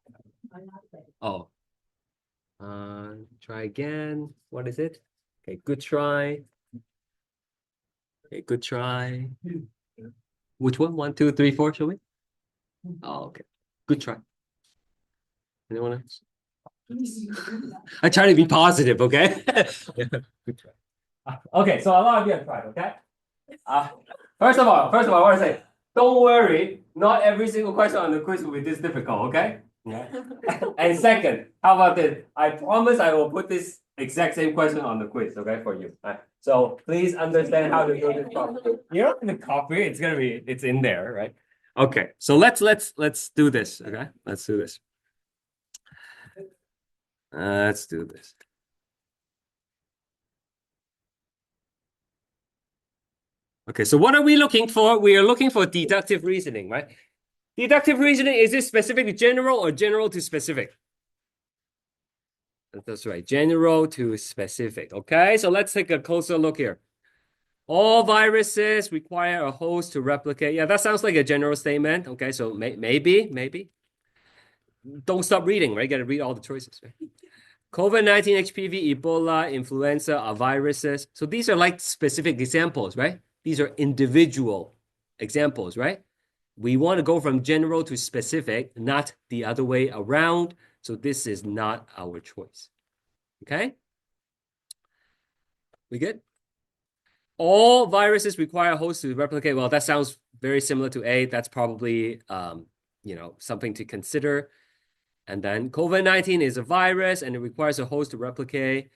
Oh. Try again. What is it? Okay, good try. Okay, good try. Which one? 1, 2, 3, 4, shall we? Oh, okay. Good try. Anyone else? I try to be positive, okay? Yeah, good try. Okay, so a lot of you have tried, okay? First of all, I want to say, don't worry, not every single question on the quiz will be this difficult, okay? Yeah. And second, how about this? I promise I will put this exact same question on the quiz, okay, for you. So please understand how to do this properly. You're not gonna copy it, it's in there, right? Okay, so let's do this, okay? Let's do this. Let's do this. Okay, so what are we looking for? We are looking for deductive reasoning, right? Deductive reasoning, is it specific to general or general to specific? That's right, general to specific. Okay, so let's take a closer look here. All viruses require a host to replicate. Yeah, that sounds like a general statement. Okay, so maybe. Don't stop reading, right? You got to read all the choices, right? COVID-19, HPV, Ebola, influenza are viruses. So these are like specific examples, right? These are individual examples, right? We want to go from general to specific, not the other way around. So this is not our choice. Okay? We good? All viruses require hosts to replicate. Well, that sounds very similar to A. That's probably something to consider. And then COVID-19 is a virus and it requires a host to replicate.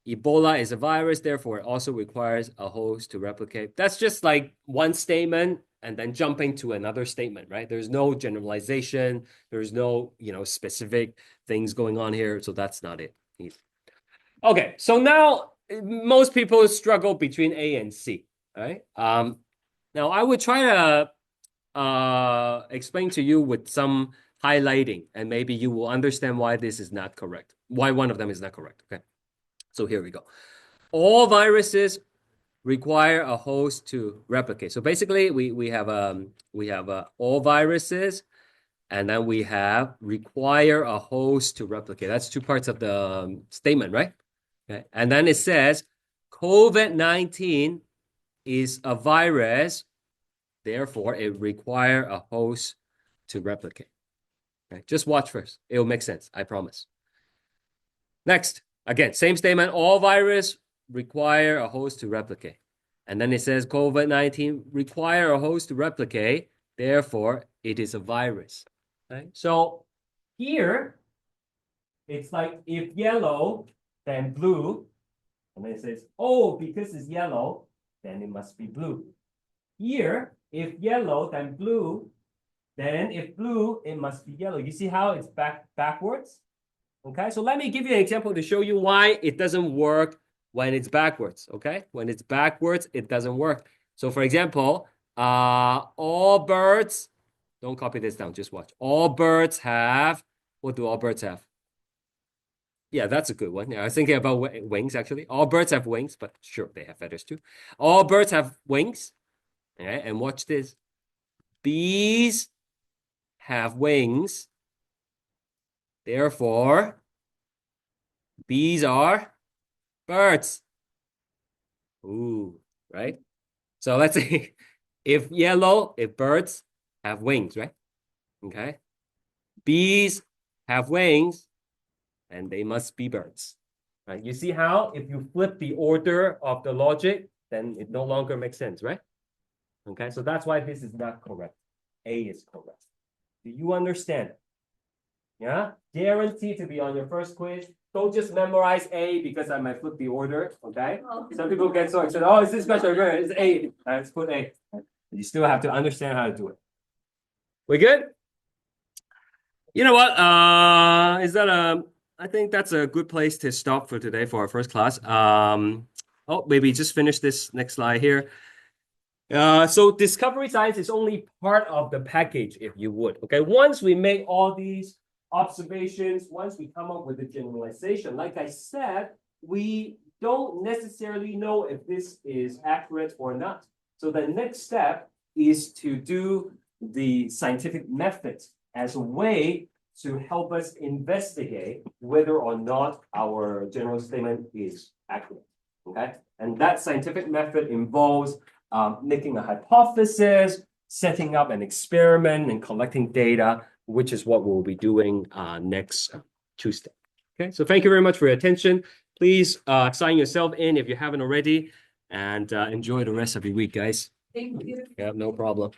Ebola is a virus, therefore it also requires a host to replicate. That's just like one statement and then jumping to another statement, right? There's no generalization. There's no, specific things going on here. So that's not it either. Okay, so now most people struggle between A and C, right? Now I would try to explain to you with some highlighting, and maybe you will understand why this is not correct, why one of them is not correct. Okay, so here we go. All viruses require a host to replicate. So basically, we have all viruses, and then we have require a host to replicate. That's two parts of the statement, right? Okay, and then it says COVID-19 is a virus, therefore it require a host to replicate. Okay, just watch first. It'll make sense, I promise. Next, again, same statement. All virus require a host to replicate. And then it says COVID-19 require a host to replicate. Therefore, it is a virus. Okay? So here, it's like if yellow, then blue. And then it says, oh, because it's yellow, then it must be blue. Here, if yellow, then blue. Then if blue, it must be yellow. You see how it's backwards? Okay, so let me give you an example to show you why it doesn't work when it's backwards. Okay, when it's backwards, it doesn't work. So for example, all birds, don't copy this down, just watch. All birds have, what do all birds have? Yeah, that's a good one. Yeah, I was thinking about wings, actually. All birds have wings, but sure, they have feathers too. All birds have wings. Okay, and watch this. Bees have wings. Therefore, bees are birds. Ooh, right? So let's say if birds have wings, right? Okay. Bees have wings, and they must be birds. Right? You see how if you flip the order of the logic, then it no longer makes sense, right? Okay, so that's why this is not correct. A is correct. Do you understand? Yeah, guaranteed to be on your first quiz. Don't just memorize A because I might flip the order. Okay, Oh. some people get so excited. Oh, is this question? It's A. Let's put A. You still have to understand how to do it. We good? You know what? I think that's a good place to stop for today for our first class. Maybe just finish this next slide here. So discovery science is only part of the package, if you would. Okay, once we make all these observations, once we come up with a generalization, like I said, we don't necessarily know if this is accurate or not. So the next step is to do the scientific method as a way to help us investigate whether or not our general statement is accurate. Okay, and that scientific method involves making a hypothesis, setting up an experiment, and collecting data, which is what we'll be doing next Tuesday. Okay, so thank you very much for your attention. Please sign yourself in if you haven't already, and enjoy the rest of your week, guys. Thank you. Yeah, no problem.